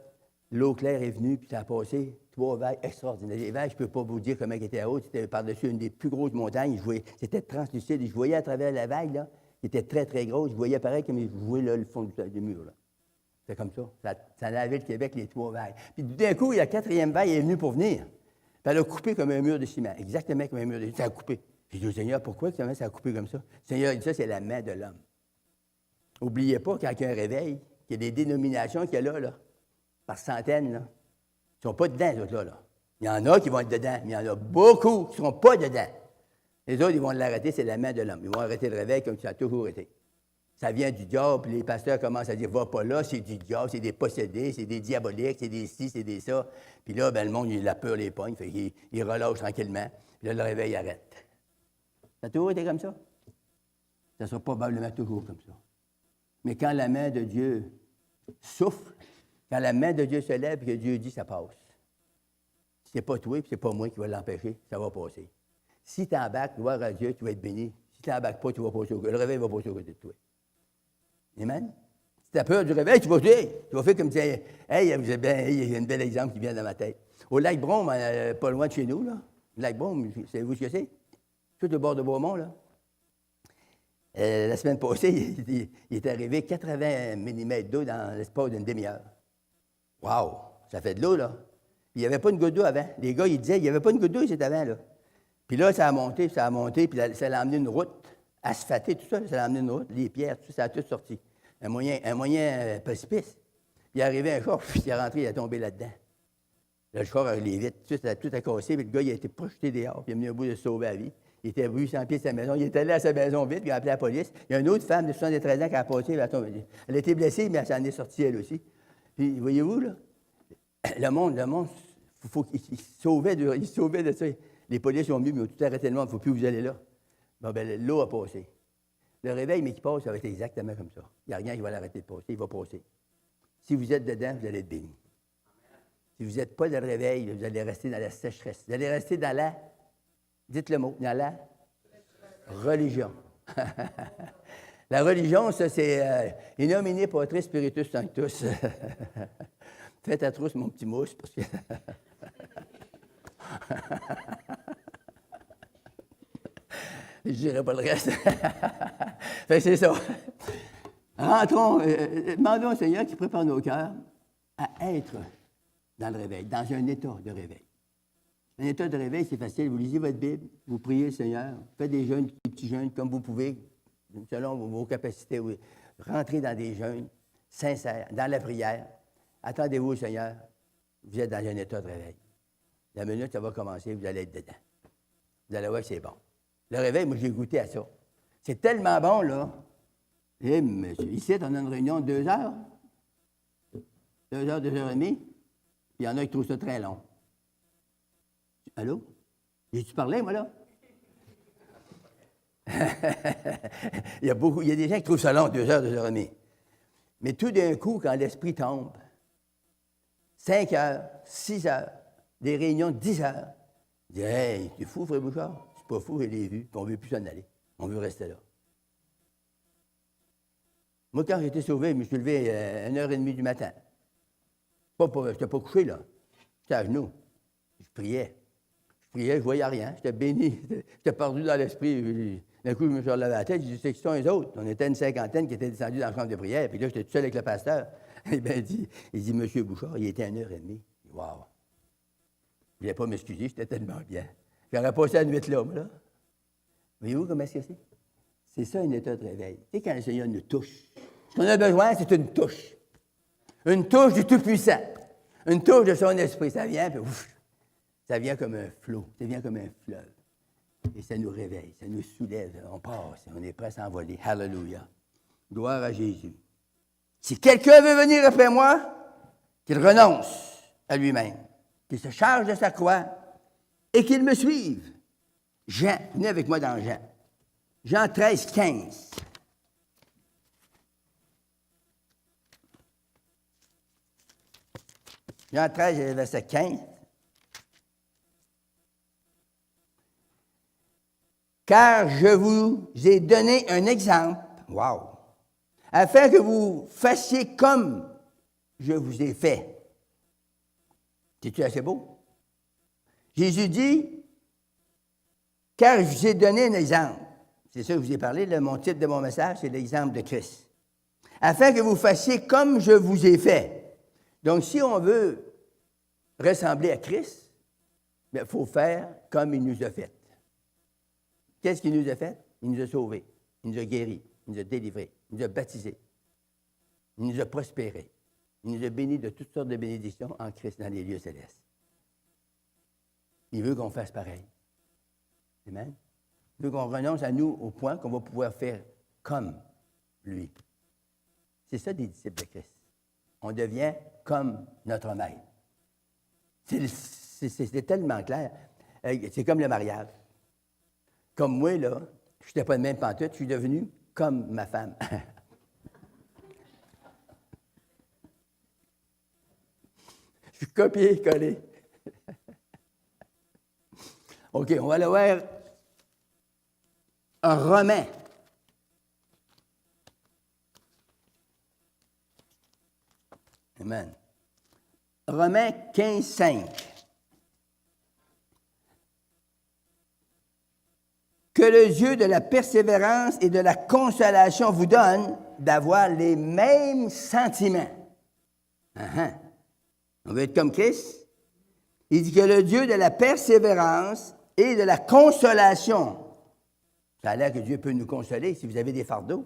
l'eau claire est venue, puis ça a passé 3 vagues extraordinaires. Les vagues, je ne peux pas vous dire comment elles étaient hautes. C'était par-dessus une des plus grosses montagnes. C'était translucide. Je voyais à travers la vague, là, qui était très, très grosse. Je voyais pareil comme je voyais là, le fond du mur. Là. C'est comme ça. Ça lavait le Québec, les 3 vagues. Puis d'un coup, la 4e vague est venue pour venir. Puis elle a coupé comme un mur de ciment. Exactement comme un mur de ciment. Ça a coupé. J'ai dit au Seigneur, pourquoi ça a coupé comme ça? Le Seigneur, il dit ça, c'est la main de l'homme. N'oubliez pas, quand il y a un réveil, qu'il y a des dénominations qu'il y a là, par centaines, là. Ils ne sont pas dedans, les autres là. Il y en a qui vont être dedans, mais il y en a beaucoup qui ne seront pas dedans. Les autres, ils vont l'arrêter, c'est la main de l'homme. Ils vont arrêter le réveil comme ça a toujours été. Ça vient du diable, puis les pasteurs commencent à dire, va pas là, c'est du diable, c'est des possédés, c'est des diaboliques, c'est des ci, c'est des ça. Puis là, le monde, il a peur, les pogne, fait qu'il relâche tranquillement, puis là, le réveil arrête. Ça a toujours été comme ça. Ça sera probablement toujours comme ça. Mais quand la main de Dieu souffle, quand la main de Dieu se lève, que Dieu dit, ça passe. C'est pas toi, puis c'est pas moi qui va l'empêcher, ça va passer. Si tu embarques, gloire à Dieu, tu vas être béni. Si tu n'embarques pas, tu vas passer le réveil va passer au côté de toi. Amen? Si tu as peur du réveil, tu vas faire comme si, hey, il y a un bel exemple qui vient dans ma tête. Au lac Brome, pas loin de chez nous, là. Le lac Brome, savez-vous ce que c'est? Tout au bord de Beaumont, là. La semaine passée, il est arrivé 80 mm d'eau dans l'espace d'une demi-heure. Wow! Ça fait de l'eau, là. Puis il n'y avait pas une goutte d'eau avant. Les gars, ils disaient, il n'y avait pas une goutte d'eau ici avant, là. Puis là, ça a monté, puis ça a emmené une route asphaltée, tout ça, ça a emmené une route, les pierres, tout ça, ça a tout sorti. Un moyen précipice. Puis il est arrivé un char, puis il est rentré, il est tombé là-dedans. Là, le char a les vitres, tout a cassé, puis le gars, il a été projeté dehors, puis il a mis un bout de se sauver la vie. Il était à 800 pieds de sa maison. Il est allé à sa maison vite, puis il a appelé la police. Il y a une autre femme de 73 ans qui a passé, elle a été blessée, mais elle s'en est sortie, elle aussi. Puis, voyez-vous, là, le monde, il se sauvait de ça. Les policiers ont mieux, mais ils ont tout arrêté le monde, il ne faut plus vous aller là. Bon, bien, l'eau a passé. Le réveil, mais qui passe, ça va être exactement comme ça. Il n'y a rien qui va l'arrêter de passer, il va passer. Si vous êtes dedans, vous allez être béni. Si vous n'êtes pas dans le réveil, vous allez rester dans la sécheresse. Vous allez rester dans la, dites le mot, dans la religion. La religion, ça, c'est in nomine Patris Spiritus Sanctus. Faites à trousse, mon petit mousse, parce que... Je ne dirai pas le reste. Fait que c'est ça. Rentrons, demandons au Seigneur qui prépare nos cœurs à être dans le réveil, dans un état de réveil. Un état de réveil, c'est facile. Vous lisez votre Bible, vous priez le Seigneur, faites des jeûnes, des petits jeûnes comme vous pouvez, selon vos capacités. Oui. Rentrez dans des jeûnes sincères, dans la prière. Attendez-vous au Seigneur. Vous êtes dans un état de réveil. La minute, ça va commencer, vous allez être dedans. Vous allez voir que c'est bon. Le réveil, moi, j'ai goûté à ça. C'est tellement bon, là. Eh, monsieur, ici, on a une réunion de 2 heures. 2 heures, 2 heures et demie. Puis il y en a qui trouvent ça très long. Allô? J'ai-tu parlé, moi, là? il y a des gens qui trouvent ça long, 2 heures, 2 heures et demie. Mais tout d'un coup, quand l'esprit tombe, 5 heures, 6 heures, des réunions de 10 heures, je dis, hey, tu es fou, frère Bouchard? C'est pas fou, je l'ai vu, puis on ne veut plus s'en aller. On veut rester là. Moi, quand j'ai été sauvé, je me suis levé à 1h30 du matin. Je n'étais pas couché, là. J'étais à genoux. Je priais, je ne voyais rien. J'étais béni. J'étais perdu dans l'esprit. D'un coup, je me suis relevé la tête. J'ai dit, c'est qui sont les autres? On était une cinquantaine qui étaient descendus dans la chambre de prière. Puis là, j'étais tout seul avec le pasteur. Et bien, il dit, Monsieur Bouchard, il était à 1h30. Wow! Je ne voulais pas m'excuser, j'étais tellement bien. J'aurais passé la nuit là, moi, là. Voyez-vous comment est-ce que c'est? C'est ça, un état de réveil. Tu sais, quand le Seigneur nous touche, ce qu'on a besoin, c'est une touche. Une touche du Tout-Puissant. Une touche de son esprit. Ça vient, puis ouf, ça vient comme un flot, ça vient comme un fleuve. Et ça nous réveille, ça nous soulève. On passe, on est prêt à s'envoler. Hallelujah. Gloire à Jésus. Si quelqu'un veut venir après moi, qu'il renonce à lui-même, qu'il se charge de sa croix et qu'il me suive. Jean, venez avec moi dans Jean. Jean 13, 15. Jean 13, verset 15. Car je vous ai donné un exemple, wow, afin que vous fassiez comme je vous ai fait. C'est-tu assez beau? Jésus dit, car je vous ai donné un exemple. C'est ça que je vous ai parlé, mon titre de mon message, c'est l'exemple de Christ. afin que vous fassiez comme je vous ai fait. Donc, si on veut ressembler à Christ, il faut faire comme il nous a fait. Qu'est-ce qu'il nous a fait? Il nous a sauvés, il nous a guéris, il nous a délivrés, il nous a baptisés, il nous a prospérés, il nous a bénis de toutes sortes de bénédictions en Christ dans les lieux célestes. Il veut qu'on fasse pareil. Amen. Il veut qu'on renonce à nous au point qu'on va pouvoir faire comme lui. C'est ça des disciples de Christ. On devient comme notre maître. C'est tellement clair. C'est comme le mariage. Comme moi, là, je n'étais pas de même pantoute, je suis devenu comme ma femme. Je suis copié-collé. OK, on va aller voir un Romain. Amen. Romains 15, 5. Que le Dieu de la persévérance et de la consolation vous donne d'avoir les mêmes sentiments. On veut être comme Christ. Il dit que le Dieu de la persévérance et de la consolation. Ça a l'air que Dieu peut nous consoler si vous avez des fardeaux.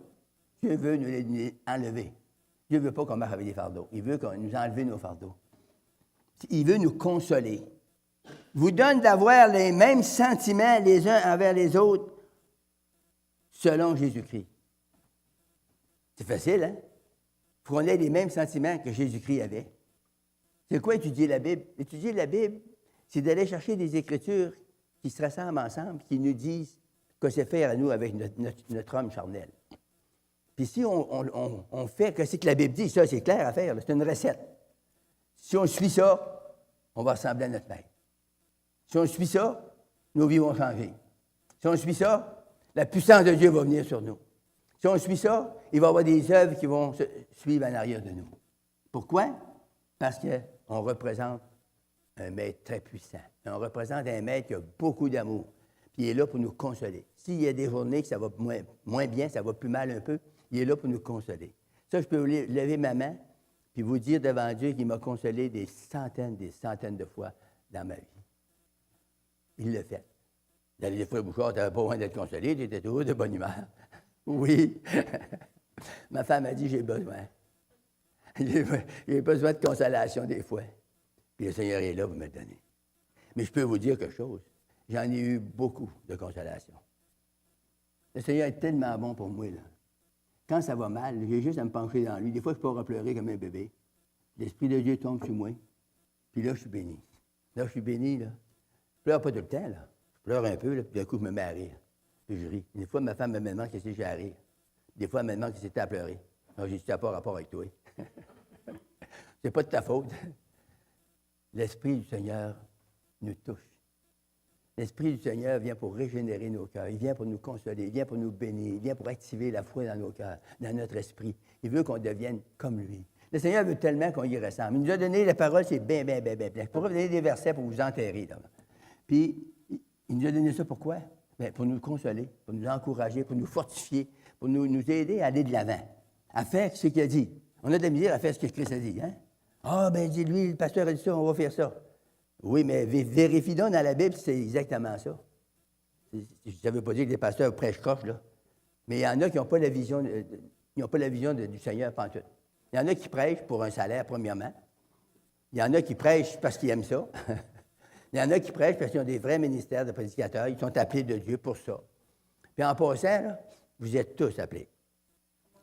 Dieu veut nous les enlever. Dieu ne veut pas qu'on marche avec des fardeaux. Il veut qu'on nous enlève nos fardeaux. Il veut nous consoler. Vous donne d'avoir les mêmes sentiments les uns envers les autres selon Jésus-Christ. C'est facile, hein? Il faut qu'on ait les mêmes sentiments que Jésus-Christ avait. C'est quoi étudier la Bible? Étudier la Bible, c'est d'aller chercher des Écritures qui se rassemblent ensemble, qui nous disent que c'est faire à nous avec notre homme charnel. Puis si on fait que c'est que la Bible dit, ça, c'est clair à faire, c'est une recette. Si on suit ça, on va ressembler à notre Maître. Si on suit ça, nos vies vont changer. Si on suit ça, la puissance de Dieu va venir sur nous. Si on suit ça, il va y avoir des œuvres qui vont se suivre en arrière de nous. Pourquoi? Parce qu'on représente un Maître très puissant. On représente un Maître qui a beaucoup d'amour. Puis il est là pour nous consoler. S'il y a des journées que ça va moins bien, ça va plus mal un peu, il est là pour nous consoler. Ça, je peux lever ma main puis vous dire devant Dieu qu'il m'a consolé des centaines de fois dans ma vie. Il l'a fait. Des fois, Bouchard, tu n'avais pas besoin d'être consolé, tu étais toujours de bonne humeur. Oui. Ma femme a dit, j'ai besoin. J'ai besoin de consolation des fois. Puis le Seigneur est là pour me le donner. Mais je peux vous dire quelque chose. J'en ai eu beaucoup de consolation. Le Seigneur est tellement bon pour moi, là. Quand ça va mal, j'ai juste à me pencher dans lui. Des fois, je peux pleurer comme un bébé. L'Esprit de Dieu tombe sur moi. Puis là, je suis béni. Là, je suis béni, là. Je pleure pas tout le temps, là. Je pleure un peu, là, puis d'un coup, je me mets à rire. Puis je ris. Des fois, ma femme me demande qu'est-ce que j'ai à rire. Des fois, elle me demande qu'est-ce que c'était à pleurer. Alors, j'ai dit, ça n'a pas rapport avec toi. C'est pas de ta faute. L'Esprit du Seigneur nous touche. L'Esprit du Seigneur vient pour régénérer nos cœurs. Il vient pour nous consoler. Il vient pour nous bénir. Il vient pour activer la foi dans nos cœurs, dans notre esprit. Il veut qu'on devienne comme lui. Le Seigneur veut tellement qu'on y ressemble. Il nous a donné la parole, c'est bien. Je pourrais vous donner des versets pour vous enterrer. Là. Puis, il nous a donné ça pourquoi? Bien, pour nous consoler, pour nous encourager, pour nous fortifier, pour nous aider à aller de l'avant, à faire ce qu'il a dit. On a de la misère à faire ce que Christ a dit. Hein? Dit lui, le pasteur a dit ça, on va faire ça. Oui, mais vérifie donc dans la Bible, c'est exactement ça. Ça ne veut pas dire que les pasteurs prêchent croche, là. Mais il y en a qui n'ont pas la vision, du Seigneur pantoute. Il y en a qui prêchent pour un salaire, premièrement. Il y en a qui prêchent parce qu'ils aiment ça. Il y en a qui prêchent parce qu'ils ont des vrais ministères de prédicateurs. Ils sont appelés de Dieu pour ça. Puis en passant, là, vous êtes tous appelés.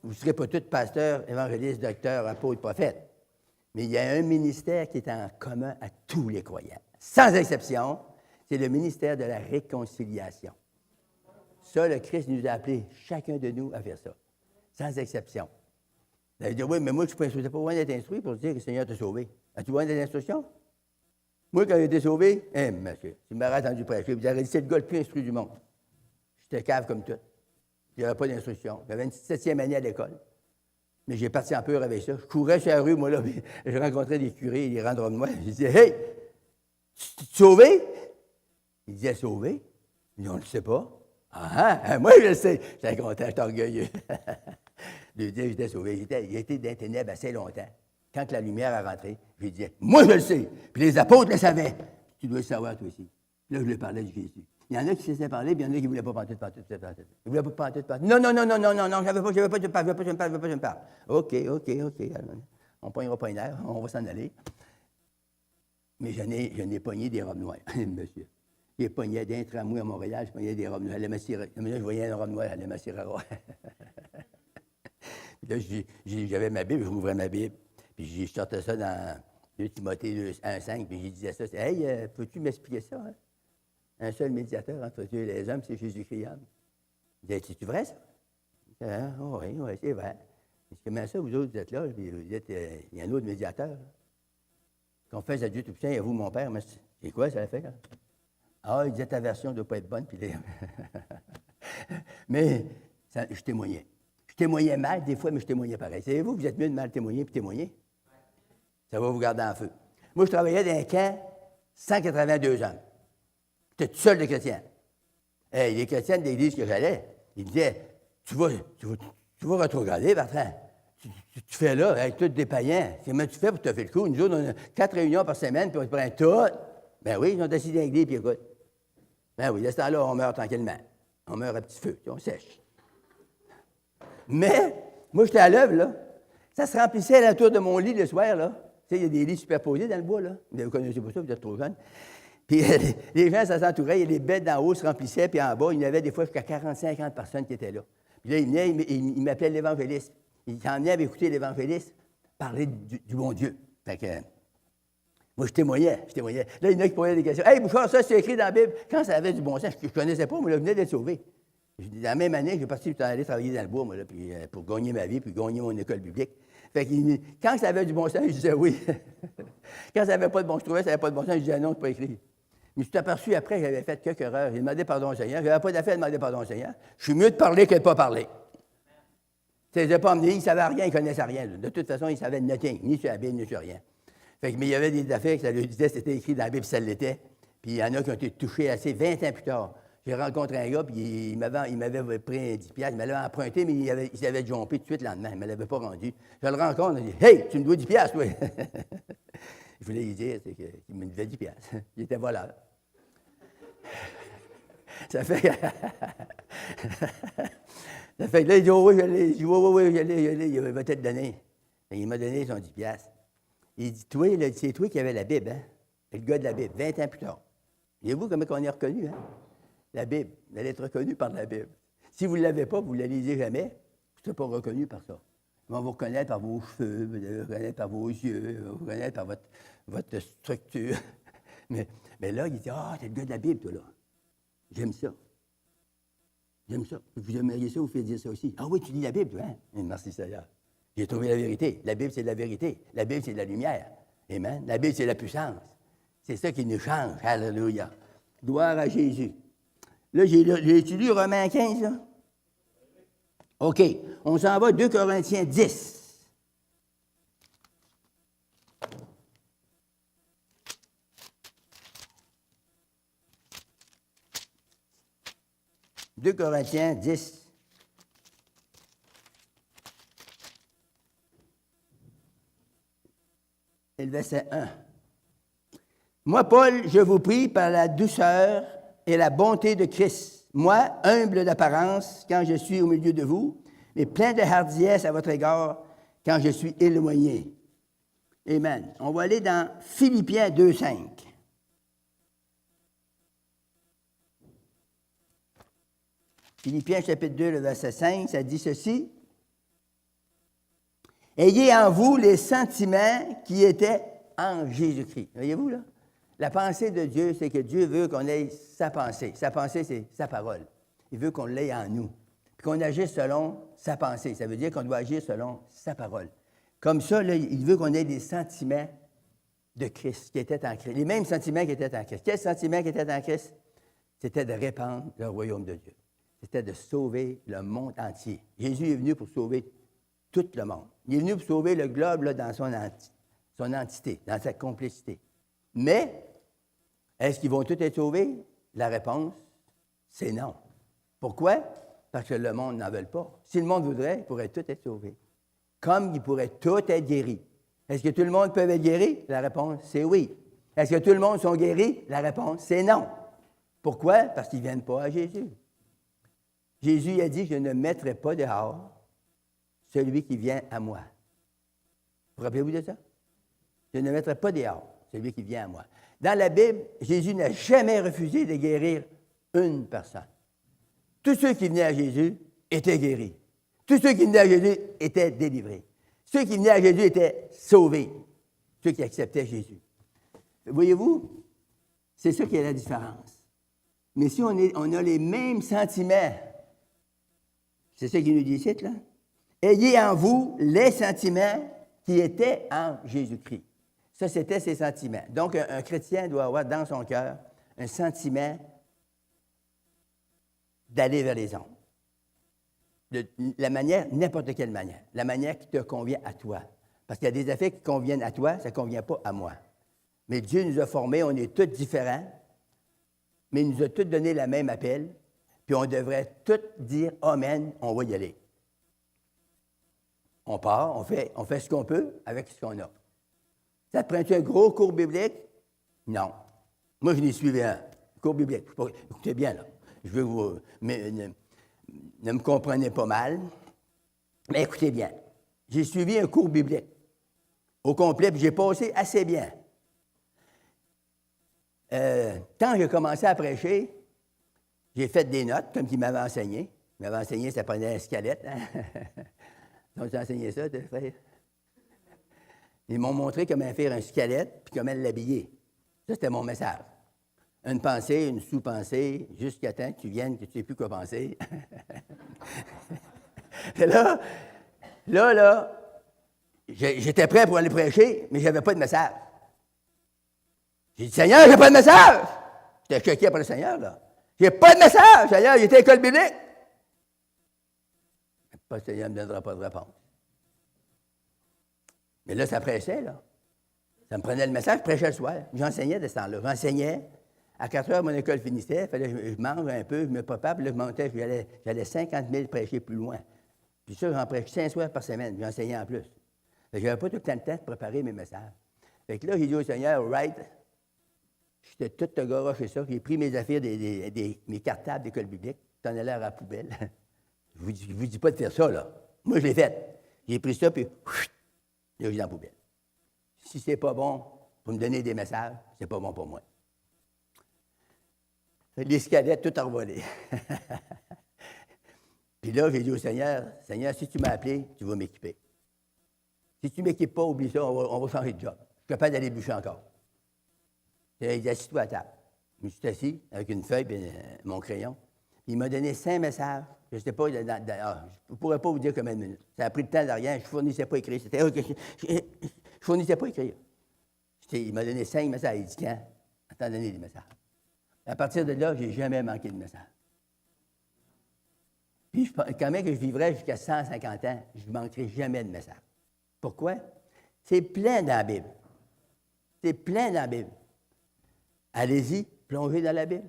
Vous ne serez pas tous pasteurs, évangélistes, docteurs, apôtres, prophètes. Mais il y a un ministère qui est en commun à tous les croyants. Sans exception, c'est le ministère de la réconciliation. Ça, le Christ nous a appelés, chacun de nous, à faire ça. Sans exception. Vous allez dire, oui, mais moi, je n'ai pas besoin d'être instruit pour dire que le Seigneur t'a sauvé. As-tu besoin d'être instruction? Moi, quand j'ai été sauvé, monsieur, tu m'aurais entendu prêcher. Vous auriez dit, c'est le gars le plus instruit du monde. J'étais cave comme tout. Il n'y avait pas d'instruction. J'avais une 7e année à l'école. Mais j'ai parti en peur avec ça. Je courais sur la rue, moi, là, puis je rencontrais des curés, ils rentrent de moi. Je disais, hey, tu t'es sauvé? Il disait, sauvé? Il dit, on ne le sait pas. Moi, je le sais. J'étais content, j'étais orgueilleux. Je lui disais, j'étais sauvé. Il était dans les ténèbres assez longtemps. Quand la lumière est rentrée, je lui disais, moi, je le sais. Puis les apôtres le savaient. Tu dois le savoir, toi aussi. Là, je lui parlais de Jésus. Il y en a qui se laissaient parler, puis il y en a qui ne voulaient pas pantoute. Ils ne voulaient pas pantoute. Non, je ne veux pas te parler. OK. On ne pognera pas une heure, on va s'en aller. Mais je n'ai pogné des robes noires, monsieur. Il pognait d'un tramway à Montréal, je pognais des robes noires. Je voyais une robe noire, elle allait m'assurer. Là, j'avais ma Bible, je rouvrais ma Bible, puis je sortais ça dans 2 Timothée 1,5, puis je disais ça. Hey, peux-tu m'expliquer ça? Hein? Un seul médiateur entre Dieu et les hommes, c'est Jésus-Christ. Il dit, c'est-tu vrai, ça? Oui, c'est vrai. Comment ça, vous autres, vous êtes là, puis vous dites, il y a un autre médiateur. Confesse à Dieu Tout-Puissant et à vous, mon Père. Mais c'est quoi, ça fait? Ah, il disait, ta version ne doit pas être bonne. Puis mais ça, je témoignais. Je témoignais mal, des fois, mais je témoignais pareil. Savez-vous que vous êtes mieux de mal témoigner puis témoigner? Ça va vous garder en feu. Moi, je travaillais dans un camp, 182 hommes. J'étais tout seul de chrétiens. Hey, les chrétiens de l'église que j'allais, ils disaient, tu vas rétrograder, Bertrand. Tu fais là, avec tous des païens. Comment tu fais pour te faire le coup? Nous autres, on a 4 réunions par semaine, puis on se prend tout. Ben oui, ils sont assis dans l'église, puis écoute. Ben oui, de ce temps-là, on meurt tranquillement. On meurt à petit feu, puis on sèche. Mais, moi, j'étais à l'œuvre, là. Ça se remplissait à l'entour de mon lit le soir, là. Tu sais, il y a des lits superposés dans le bois, là. Vous ne connaissez pas ça, vous êtes trop jeune. Puis les gens, ça s'entourait, et les bêtes d'en haut se remplissaient, puis en bas, il y en avait des fois jusqu'à 40-50 personnes qui étaient là. Puis là, il venait, il m'appelait l'évangéliste. Il s'en venait à écouter l'évangéliste parler du bon Dieu. Fait que, moi, je témoignais. Là, il y en a qui posaient des questions. « Hey, Bouchard, ça, c'est écrit dans la Bible. » Quand ça avait du bon sens, je ne connaissais pas, moi, là, je venais d'être sauvé. Dans la même année, j'ai parti pour aller travailler dans le bois, moi, là, puis, pour gagner ma vie, puis gagner mon école biblique. Fait que, quand ça avait du bon sens, je disais oui. Quand ça n'avait pas de bon sens, je trouvais que ça n'avait pas de bon sens, je disais non, c'est pas écrit. Mais je suis aperçu après que j'avais fait quelques erreurs. J'ai demandé pardon au Seigneur. Je n'avais pas d'affaire à demander pardon au Seigneur. Je suis mieux de parler que de ne pas parler. Ça ne les a pas emmenés, ils ne savaient rien, ils ne connaissaient rien. De toute façon, ils ne savaient nothing, ni sur la Bible, ni sur rien. Fait que, mais il y avait des affaires que ça lui disait, c'était écrit dans la Bible, ça l'était. Puis il y en a qui ont été touchés assez 20 ans plus tard. J'ai rencontré un gars, puis il m'avait pris 10$, il m'avait emprunté, mais il avait jumpé tout de suite le lendemain. Il ne me l'avait pas rendu. Je le rencontre, il dit « Hey, tu me dois 10$, toi! » Je voulais lui dire qu'il me devait 10$. Il était voleur. Ça fait que là, il dit « Oh oui, je l'ai. » Je dis « Oui, je l'ai. Il va te donner. » Il m'a donné son 10$. Il dit « Toi, c'est toi qui avais la Bible, hein? » Le gars de la Bible, 20 ans plus tard. Voyez-vous comment on est reconnu, hein? La Bible, vous allez être reconnu par la Bible. Si vous ne l'avez pas, vous ne la lisez jamais, vous ne serez pas reconnu par ça. On va vous reconnaître par vos cheveux, vous allez vous reconnaître par vos yeux, vous reconnaître par votre structure. Mais là, il dit « Ah, t'es le gars de la Bible, toi, là. J'aime ça. J'aime ça. Vous aimeriez ça, vous faites dire ça aussi. Ah oui, tu lis la Bible, toi, hein? » Merci, Seigneur. J'ai trouvé la vérité. La Bible, c'est de la vérité. La Bible, c'est de la lumière. Amen. La Bible, c'est la puissance. C'est ça qui nous change. Alléluia. Gloire à Jésus. Là, j'ai lu Romains 15, là? OK. On s'en va 2 Corinthiens 10. « 2 Corinthiens 10. Et le verset 1. « Moi, Paul, je vous prie par la douceur et la bonté de Christ, moi, humble d'apparence quand je suis au milieu de vous, mais plein de hardiesse à votre égard quand je suis éloigné. » Amen. On va aller dans Philippiens 2,5. Philippiens chapitre 2, le verset 5, ça dit ceci. « Ayez en vous les sentiments qui étaient en Jésus-Christ. » Voyez-vous, là? La pensée de Dieu, c'est que Dieu veut qu'on ait sa pensée. Sa pensée, c'est sa parole. Il veut qu'on l'ait en nous. Puis qu'on agisse selon sa pensée. Ça veut dire qu'on doit agir selon sa parole. Comme ça, là, il veut qu'on ait des sentiments de Christ, qui étaient en Christ. Les mêmes sentiments qui étaient en Christ. Quels sentiments qui étaient en Christ? C'était de répandre le royaume de Dieu. C'était de sauver le monde entier. Jésus est venu pour sauver tout le monde. Il est venu pour sauver le globe là, dans son entité, dans sa complicité. Mais, est-ce qu'ils vont tous être sauvés? La réponse, c'est non. Pourquoi? Parce que le monde n'en veut pas. Si le monde voudrait, il pourrait tout être sauvé. Comme il pourrait tout être guéri. Est-ce que tout le monde peut être guéri? La réponse, c'est oui. Est-ce que tout le monde sont guéris? La réponse, c'est non. Pourquoi? Parce qu'ils ne viennent pas à Jésus. Jésus a dit, je ne mettrai pas dehors celui qui vient à moi. Vous rappelez-vous de ça? Je ne mettrai pas dehors celui qui vient à moi. Dans la Bible, Jésus n'a jamais refusé de guérir une personne. Tous ceux qui venaient à Jésus étaient guéris. Tous ceux qui venaient à Jésus étaient délivrés. Ceux qui venaient à Jésus étaient sauvés. Ceux qui acceptaient Jésus. Voyez-vous, c'est ça qui est la différence. Mais si on a les mêmes sentiments, c'est ça qu'il nous dit ici, là. Ayez en vous les sentiments qui étaient en Jésus-Christ. Ça, c'était ses sentiments. Donc, un chrétien doit avoir dans son cœur un sentiment d'aller vers les hommes. De la manière, n'importe quelle manière. La manière qui te convient à toi. Parce qu'il y a des affaires qui conviennent à toi, ça ne convient pas à moi. Mais Dieu nous a formés, on est tous différents, mais il nous a tous donné le même appel, puis on devrait tous dire « Amen », on va y aller. On part, on fait ce qu'on peut avec ce qu'on a. Ça te prend-tu un gros cours biblique? Non. Moi, je n'ai suivi un cours biblique. Écoutez bien, là. Je veux que vous ne me comprenez pas mal, mais écoutez bien. J'ai suivi un cours biblique au complet, puis j'ai passé assez bien. Quand j'ai commencé à prêcher, j'ai fait des notes, comme il m'avait enseigné. Il m'avait enseigné, ça prenait un squelette. Hein? Donc, j'ai enseigné ça, de faire. Ils m'ont montré comment faire un squelette, puis comment l'habiller. Ça, c'était mon message. Une pensée, une sous-pensée, jusqu'à temps que tu viennes, que tu ne sais plus quoi penser. Et là, j'étais prêt pour aller prêcher, mais je n'avais pas de message. J'ai dit, Seigneur, j'ai pas de message! J'étais choqué par le Seigneur, là. J'ai pas de message, Seigneur, il était à l'école biblique. Le Seigneur ne me donnera pas de réponse. Mais là, ça pressait, là. Ça me prenait le message, je prêchais le soir. J'enseignais de ce temps-là. J'enseignais. À 4 heures, mon école finissait. Il fallait que je mange un peu, je me prépare, puis là, je montais, j'allais 50 000 prêcher plus loin. Puis ça, j'en prêchais 5 soirs par semaine. J'enseignais en plus. Je n'avais pas tout le temps de préparer mes messages. Fait que là, j'ai dit au Seigneur, right, j'étais tout garoché ça. J'ai pris mes affaires, mes cartables d'école biblique, j'en allais à la poubelle. Je ne vous dis pas de faire ça, là. Moi, je l'ai fait. J'ai pris ça, puis là, j'ai dans la poubelle. Si c'est pas bon pour me donner des messages, c'est pas bon pour moi. Les squelettes, tout envolé. Puis là, j'ai dit au Seigneur, Seigneur, si tu m'as appelé, tu vas m'équiper. Si tu ne m'équipes pas, oublie ça, on va changer de job. Je suis capable d'aller bûcher encore. Il dit, assis-toi à table. Je me suis assis avec une feuille et mon crayon. Il m'a donné 5 messages. Je ne sais pas, je ne pourrais pas vous dire combien de minutes. Ça a pris le temps de rien. Je ne fournissais pas à écrire. Je ne fournissais pas à écrire. Il m'a donné 5 messages. Il dit, quand? Attends, donner des messages. À partir de là, je n'ai jamais manqué de message. Puis, quand même que je vivrais jusqu'à 150 ans, je ne manquerai jamais de message. Pourquoi? C'est plein dans la Bible. C'est plein dans la Bible. Allez-y, plongez dans la Bible.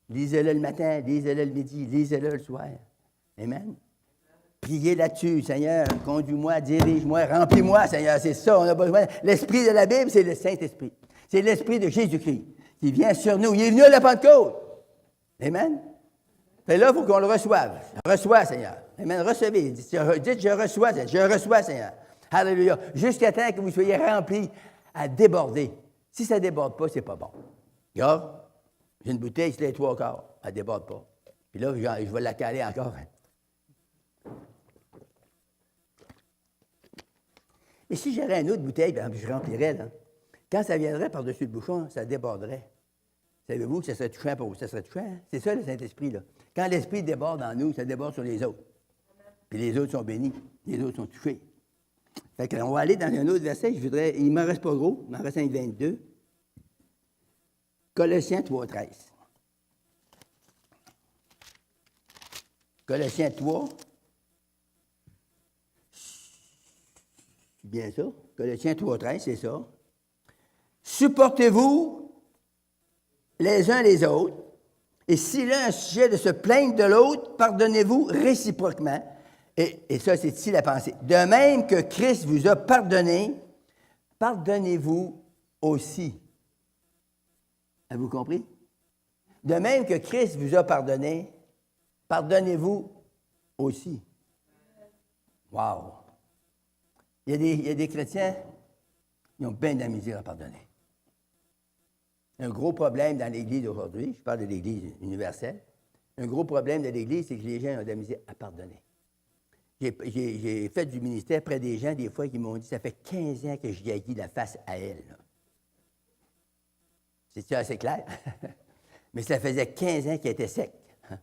Lisez-le le matin, lisez-le le midi, lisez-le le soir. Amen. Priez là-dessus, Seigneur, conduis-moi, dirige-moi, remplis-moi, Seigneur. C'est ça, on a besoin. L'esprit de la Bible, c'est le Saint-Esprit. C'est l'Esprit de Jésus-Christ qui vient sur nous. Il est venu à la Pentecôte. Amen. Et là, il faut qu'on le reçoive. Reçois, Seigneur. Amen. Recevez. Dites, je reçois, Seigneur. Je reçois, Seigneur. Alléluia. Jusqu'à temps que vous soyez remplis à déborder. Si ça ne déborde pas, c'est pas bon. Regarde, j'ai une bouteille, c'est les 3/4. Elle ne déborde pas. Puis là, je vais la caler encore. Et si j'aurais une autre bouteille, je remplirais, là. Quand ça viendrait par-dessus le bouchon, ça déborderait. Savez-vous que ça serait touchant pour vous? Ça serait touchant, hein? C'est ça, le Saint-Esprit, là. Quand l'Esprit déborde en nous, ça déborde sur les autres. Puis les autres sont bénis. Les autres sont touchés. Fait que, on va aller dans un autre verset. Il ne m'en reste pas gros. Il m'en reste un 22. Colossiens 3:13. Colossiens 3. C'est bien ça. Colossiens 3:13, c'est ça. Supportez-vous les uns les autres Et s'il a un sujet de se plaindre de l'autre, pardonnez-vous réciproquement. Et ça, c'est ici la pensée. De même que Christ vous a pardonné, pardonnez-vous aussi. Avez-vous compris? De même que Christ vous a pardonné, pardonnez-vous aussi. Wow! Il y a des chrétiens qui ont bien de la misère à pardonner. Un gros problème dans l'Église aujourd'hui, je parle de l'Église universelle, un gros problème de l'Église, c'est que les gens ont de la misère à pardonner. J'ai fait du ministère près des gens, des fois, qui m'ont dit, ça fait 15 ans que je jaillis la face à elle. C'est-tu assez clair? Mais ça faisait 15 ans qu'elle était sec. Tu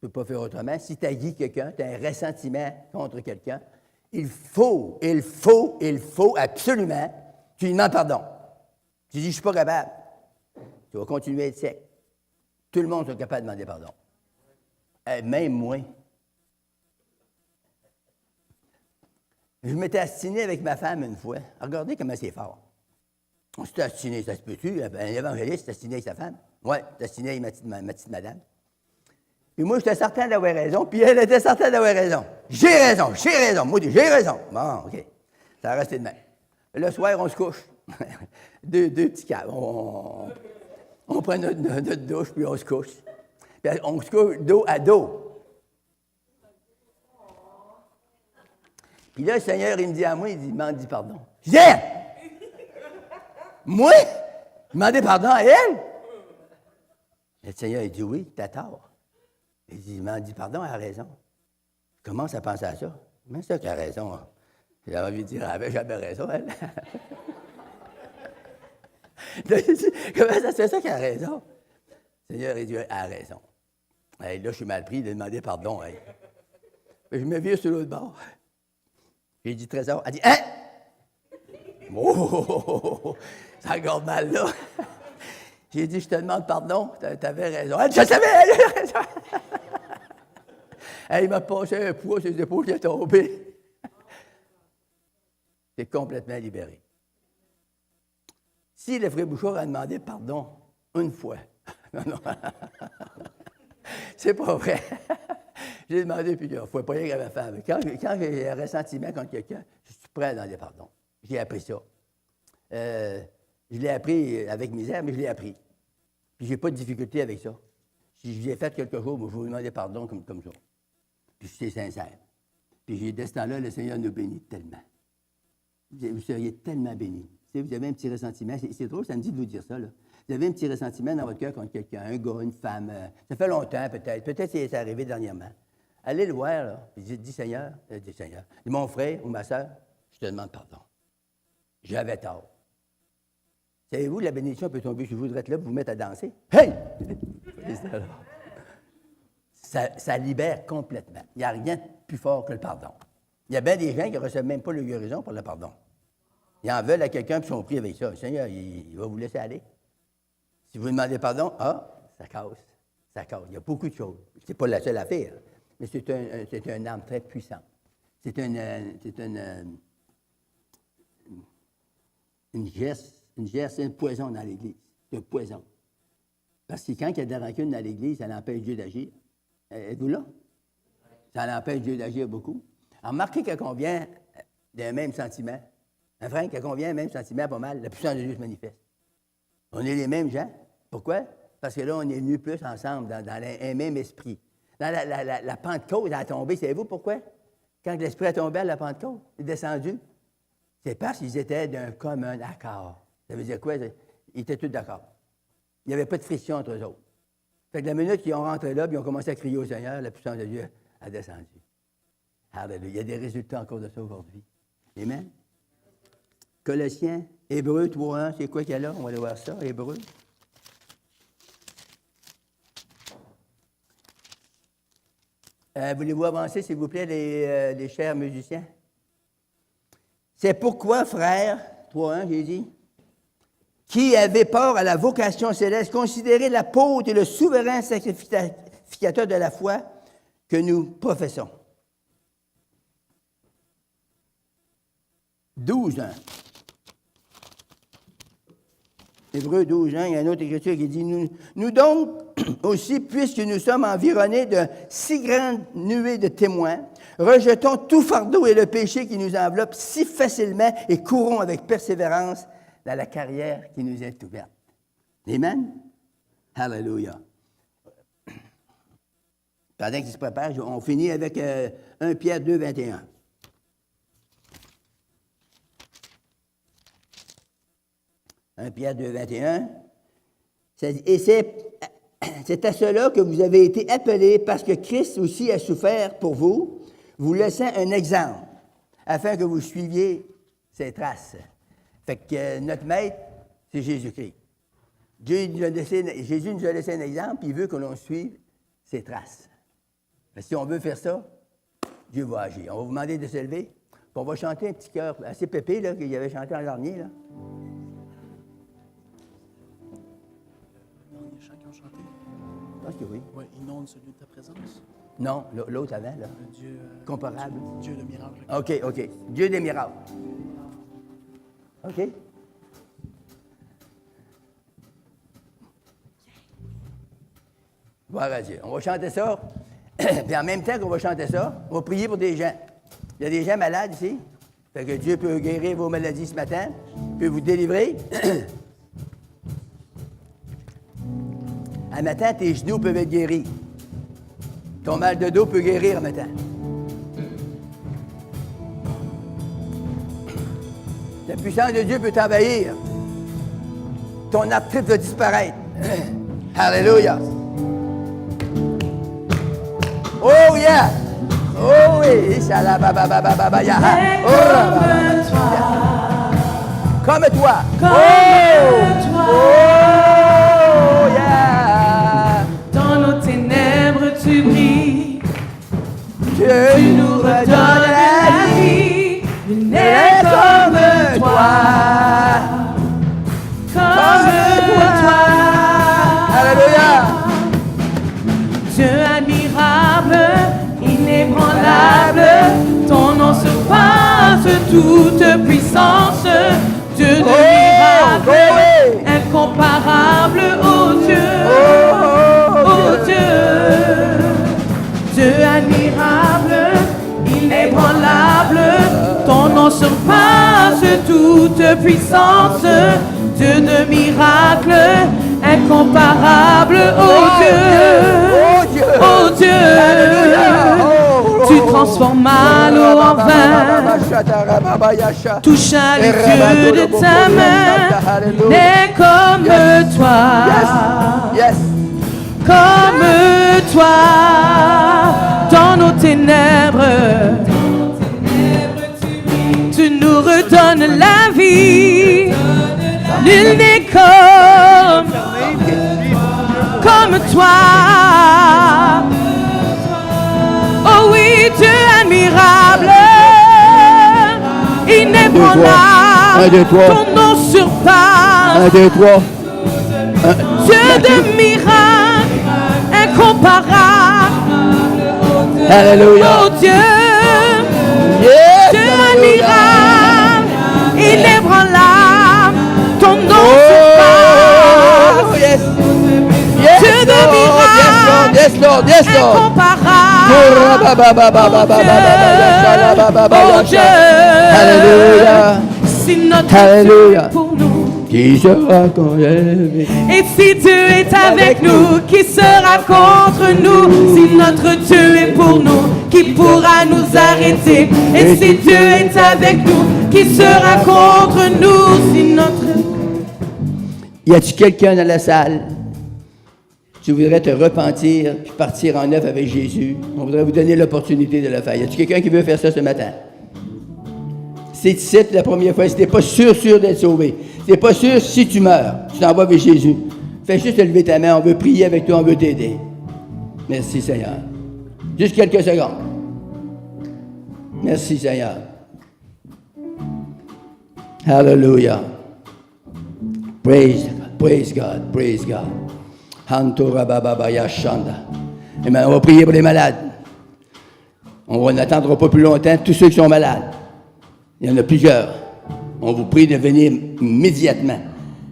ne peux pas faire autrement. Si tu haïs quelqu'un, tu as un ressentiment contre quelqu'un, il faut absolument que tu lui demandes pardon. Tu dis, je ne suis pas capable. Tu vas continuer à être sec. Tout le monde est capable de demander pardon. Même moi. Je m'étais astiné avec ma femme une fois. Regardez comment c'est fort. On s'était astiné, ça se peut-tu? Un évangéliste s'est astiné avec sa femme. Oui, s'est astiné avec ma petite madame. Puis moi, j'étais certain d'avoir raison, puis elle était certaine d'avoir raison. J'ai raison. Moi, j'ai raison. Bon, OK. Ça a resté de même. Le soir, on se couche. deux petits câbles. On prend notre douche, puis on se couche. Puis on se couche dos à dos. Puis là, le Seigneur, il me dit à moi, il m'en dit pardon. Je dis, hey! Moi? Demander pardon à elle? Le Seigneur, il dit, oui, t'as tort. Il dit, il m'en dit pardon, elle a raison. Je commence à penser à ça. Mais c'est ça qu'elle a raison. J'avais envie de dire, elle avait jamais raison, elle. Comment ça se fait ça qu'elle a raison? Le Seigneur, il dit, elle a raison. Hey, là, je suis mal pris de demander pardon. Hey. Je me vire sur l'autre bord. J'ai dit trésor. Elle dit, hein? Oh, ça regarde mal, là. J'ai dit, je te demande pardon, t'avais raison. Elle dit, je savais, elle avait raison. Elle m'a passé un poids sur les épaules, il est tombé. C'est complètement libéré. Si le frère Bouchard a demandé pardon une fois, non, c'est pas vrai. J'ai demandé plusieurs fois, pas rien à ma femme. Quand j'ai un ressentiment contre quelqu'un, je suis prêt à demander pardon. J'ai appris ça. Je l'ai appris avec misère, mais je l'ai appris. Puis j'ai pas de difficulté avec ça. Si j'ai fait quelque chose, je vais vous demander pardon comme ça. Puis c'est sincère. Puis dès ce temps-là, le Seigneur nous bénit tellement. Vous seriez tellement bénis. Vous avez un petit ressentiment. C'est drôle, ça me dit de vous dire ça, là. Vous avez un petit ressentiment dans votre cœur contre quelqu'un, un gars, une femme. Ça fait longtemps, peut-être. Peut-être que c'est arrivé dernièrement. Allez le voir, là. Puis dis Seigneur, dis mon frère ou ma soeur, je te demande pardon. J'avais tort. Savez-vous, la bénédiction peut tomber sur vous, vous êtes là, vous mettre à danser. Hey! Ça libère complètement. Il n'y a rien de plus fort que le pardon. Il y a bien des gens qui ne reçoivent même pas le guérison pour le pardon. Ils en veulent à quelqu'un qui sont pris avec ça. Le Seigneur, il va vous laisser aller. Si vous demandez pardon, ça casse. Ça casse. Il y a beaucoup de choses. Ce n'est pas la seule affaire, mais c'est une arme très puissante. C'est une geste, c'est un poison dans l'Église. C'est un poison. Parce que quand il y a de la rancune dans l'Église, ça empêche Dieu d'agir. Êtes-vous là? Ça empêche Dieu d'agir beaucoup. Alors, remarquez quand on vient d'un même sentiment, un frère, quand on vient d'un même sentiment, pas mal, la puissance de Dieu se manifeste. On est les mêmes gens. Pourquoi? Parce que là, on est venus plus ensemble, dans un même esprit. Dans la Pentecôte, elle a tombé, savez-vous pourquoi? Quand l'Esprit est tombé à la Pentecôte, il est descendu. C'est parce qu'ils étaient d'un commun accord. Ça veut dire quoi? Ils étaient tous d'accord. Il n'y avait pas de friction entre eux autres. Fait que la minute qu'ils ont rentré là, puis ils ont commencé à crier au Seigneur, la puissance de Dieu a descendu. Alléluia. Il y a des résultats encore de ça aujourd'hui. Amen. Colossiens, Hébreux 3:1, c'est quoi qu'il y a là? On va aller voir ça, Hébreux. Voulez-vous avancer, s'il vous plaît, les chers musiciens? C'est pourquoi, frères, 3:1, j'ai dit, qui avait part à la vocation céleste, considérez l'apôtre et le souverain sacrificateur de la foi que nous professons. 12:1. Hébreux 12, hein, il y a une autre écriture qui dit, nous donc aussi, puisque nous sommes environnés de si grandes nuées de témoins, rejetons tout fardeau et le péché qui nous enveloppe si facilement et courons avec persévérance dans la carrière qui nous est ouverte. Amen? Hallelujah. Pendant qu'il se prépare, on finit avec 1 Pierre 2, 21. Pierre 2, 21. Et c'est à cela que vous avez été appelés, parce que Christ aussi a souffert pour vous, vous laissant un exemple, afin que vous suiviez ses traces. Fait que notre maître, c'est Jésus-Christ. Jésus nous a laissé un exemple, puis il veut que l'on suive ses traces. Fait que si on veut faire ça, Dieu va agir. On va vous demander de se lever, puis on va chanter un petit cœur assez pépé, là, qu'il avait chanté en dernier, là. Je pense que oui. Oui, inonde celui de ta présence. Non, l'autre avant, là. Dieu, comparable. Dieu de miracle. OK. Dieu des miracles. OK. Gloire à Dieu. On va chanter ça. Puis en même temps qu'on va chanter ça, on va prier pour des gens. Il y a des gens malades ici. Fait que Dieu peut guérir vos maladies ce matin, peut vous délivrer. Un matin, tes genoux peuvent être guéris. Ton mal de dos peut guérir un matin. La puissance de Dieu peut t'envahir. Ton arthrite va disparaître. Alléluia. Oh yeah! Oh oui! Comme toi! Comme toi! Oh yeah! Dans nos ténèbres, tu brilles. Tu nous redonnes la vie. Il n'est comme toi. Comme toi. Alléluia! Dieu admirable, inébranlable, ton nom surpasse toute puissance. Dieu de miracle, incomparable, oh Dieu, oh Dieu. Dieu admirable, inébranlable, ton nom surpasse toute puissance. Dieu de miracle, incomparable, oh Dieu, oh Dieu. Tu transformes l'eau en vin, touchant les yeux de ta main, n'est comme toi, comme toi, dans nos ténèbres, tu nous redonnes la vie, nul n'est comme toi. Oh oui, Dieu admirable, inébranlable, ton nom surpasse. Dieu de miracle, incomparable. Alléluia. Oh Dieu, Dieu admirable, inébranlable, ton nom surpasse. Dieu de miracle, Yes, Lord. incomparable. Oh Dieu, Alléluia. si notre Alléluia. Dieu est pour nous, Qui sera ton ennemi? et si Dieu est avec nous, qui sera contre nous? Si notre Dieu est pour nous, qui pourra nous arrêter? Et si Dieu est avec nous, qui sera contre nous? Si notre... Y a-t-il quelqu'un dans la salle? Tu voudrais te repentir puis partir en œuvre avec Jésus? On voudrait vous donner l'opportunité de le faire. Y a-t-il quelqu'un qui veut faire ça ce matin? C'est ici la première fois. Si tu n'es pas sûr d'être sauvé, si tu n'es pas sûr si tu meurs, tu t'en vas avec Jésus. Fais juste lever ta main. On veut prier avec toi, on veut t'aider. Merci Seigneur. Juste quelques secondes. Merci Seigneur. Hallelujah. Praise God, praise God. Et maintenant, on va prier pour les malades. On n'attendra pas plus longtemps tous ceux qui sont malades. Il y en a plusieurs. On vous prie de venir immédiatement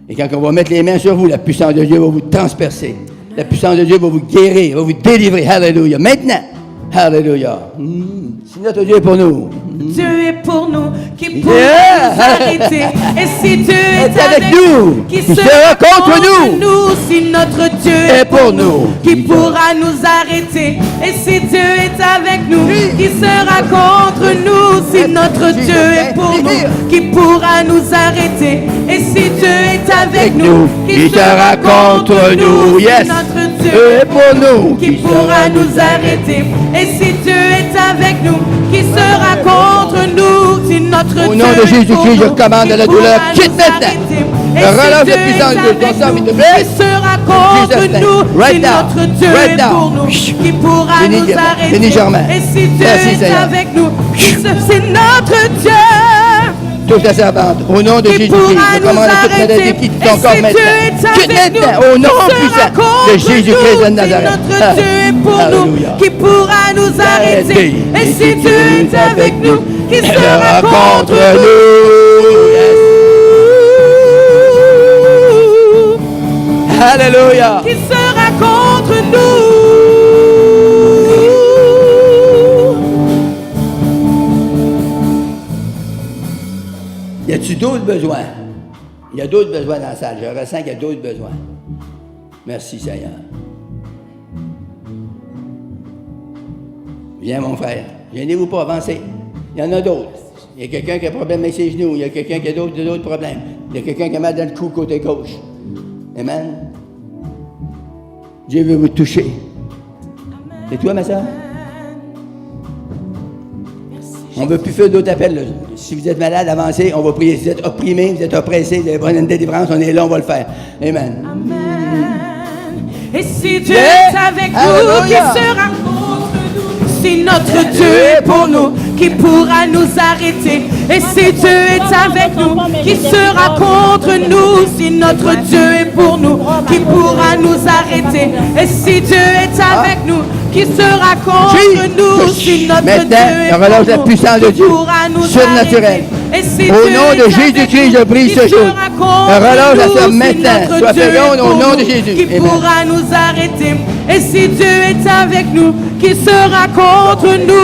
Et quand on va mettre les mains sur vous, la puissance de Dieu va vous transpercer. La puissance de Dieu va vous guérir, va vous délivrer. Alléluia. Maintenant. Alléluia. Si notre Dieu est pour nous. Dieu est pour nous, qui pourra nous arrêter. Et si Dieu est avec nous, qui sera contre nous? Si notre Dieu est pour nous, qui pourra nous arrêter? Et si Dieu est avec nous, qui sera contre nous? Si notre Dieu est pour nous, qui pourra nous arrêter? Et si Dieu est avec nous, qui sera contre nous? Yes. Si notre Dieu est pour nous, qui pourra nous arrêter? Et si Dieu est avec nous, qui sera contre nous? Si notre Au nom de Jésus-Christ, je commande la douleur. Quitte maintenant. Relâche la puissance de Dieu. Ton sang, il te blesse. Qui sera contre nous? Si notre Dieu est pour nous, qui pourra nous arrêter? Et si Dieu est avec nous, c'est notre Dieu. Touche la servante. Au nom de Jésus-Christ, je commande toute maladie qui quitte ton corps maintenant. Quitte maintenant. Au nom puissant de Jésus-Christ de Nazareth. Notre Dieu est pour nous, qui pourra nous arrêter. Et si Dieu est avec nous, qui sera contre nous? Alléluia. Qui sera contre nous? Y a-tu d'autres besoins? Il y a d'autres besoins dans la salle. Je ressens qu'il y a d'autres besoins. Merci, Seigneur. Viens, mon frère. Gênez-vous pas, avancez. Il y en a d'autres. Il y a quelqu'un qui a un problème avec ses genoux. Il y a quelqu'un qui a d'autres problèmes. Il y a quelqu'un qui a mal dans le cou côté gauche. Amen. Dieu veut vous toucher. C'est toi, ma soeur? On ne veut plus faire d'autres appels. Là. Si vous êtes malade, avancez, on va prier. Si vous êtes opprimé, vous êtes oppressé, vous avez besoin d'une délivrance, on est là, on va le faire. Amen. Amen. Et si Dieu est avec nous, qui sera contre nous? Si notre Dieu est pour nous, qui pourra nous arrêter? Et si Dieu est avec nous, qui sera contre nous? Si notre Dieu est pour nous, qui pourra nous arrêter? Et si Dieu est avec nous, qui sera contre nous? Si notre Dieu est pour relâche la puissance de Dieu surnaturelle. Au nom de Jésus-Christ, je prie ce jour. Relâche la soeur maintenant. Sois féconde au nom de Jésus. Qui pourra nous arrêter? Et si Dieu est avec nous, qui sera contre nous?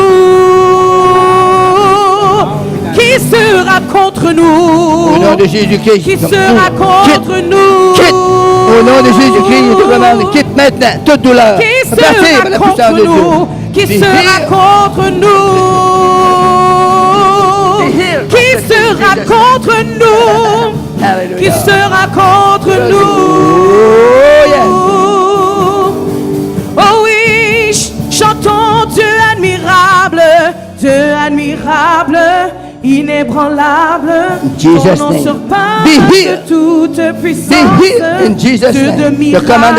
Qui sera contre nous? Au nom de Jésus-Christ. Qui sera contre nous? Quitte. Au nom de Jésus-Christ, je te demande, quitte maintenant toute douleur. Qui sera contre nous? Qui sera contre nous? Qui sera contre nous? Qui sera contre nous? Oh oui, chantons Dieu admirable, Dieu admirable, inébranlable, ton nom surpasse toute puissance, Dieu de miracles,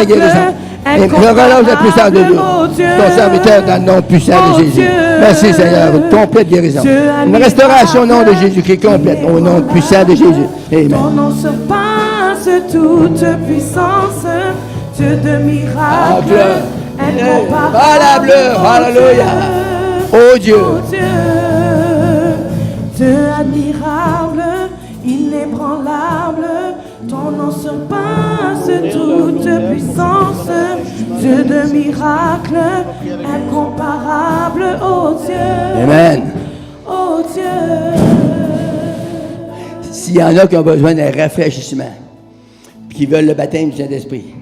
et relâche la puissance de Dieu. Ton serviteur dans le nom puissant de Jésus. Merci Seigneur, une complète guérison. Une restauration au nom de Jésus-Christ complète, au nom puissant de Jésus. Amen. Ton nom surpasse toute puissance, Dieu de miracles, incomparable. Alléluia. Oh Dieu. Dieu admirable, inébranlable, ton nom surpasse toute puissance, Dieu de miracles, incomparable, oh Dieu. Amen. Oh Dieu. S'il y en a qui ont besoin d'un rafraîchissement, puis qui veulent le baptême du Saint-Esprit,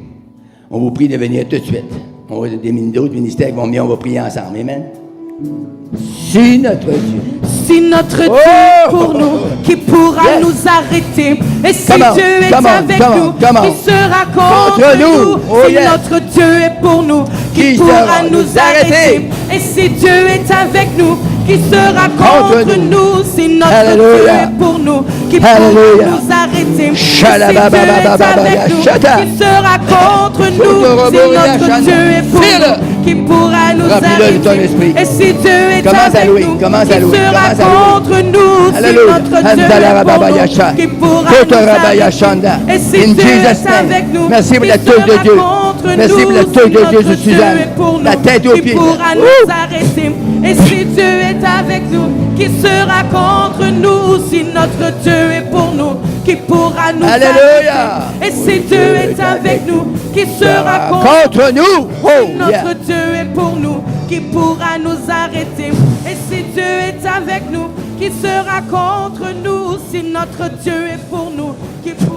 on vous prie de venir tout de suite. On va d'autres ministères qui vont venir, on va prier ensemble. Amen. Si notre Dieu. Si notre Dieu est pour nous, qui pourra nous arrêter? Et si Dieu est avec nous, qui sera contre nous? Si notre Dieu est pour nous, qui pourra nous arrêter? Et si Dieu est avec nous, qui sera contre nous? Si notre Dieu est pour nous, qui pourra nous arrêter? Et si Dieu est avec nous, qui sera contre nous? Si notre Dieu est pour nous, qui pourra nous arrêter? Et si Dieu est avec nous, qui sera contre nous? Si notre Dieu est pour nous, qui pourra nous arrêter? Et si Dieu est avec nous, merci pour la touche de Dieu. Merci pour la touche de Dieu sur Suzanne. La tête aux pieds. Qui pourra nous arrêter? Et si Dieu est avec nous, qui sera contre nous? Si notre Dieu est pour nous, qui pourra nous Alléluia. arrêter? Et si Dieu est avec nous, qui sera contre nous? Oh, notre yeah. Dieu est pour nous, qui pourra nous arrêter? Et si Dieu est avec nous, qui sera contre nous? Si notre Dieu est pour nous, qui pourra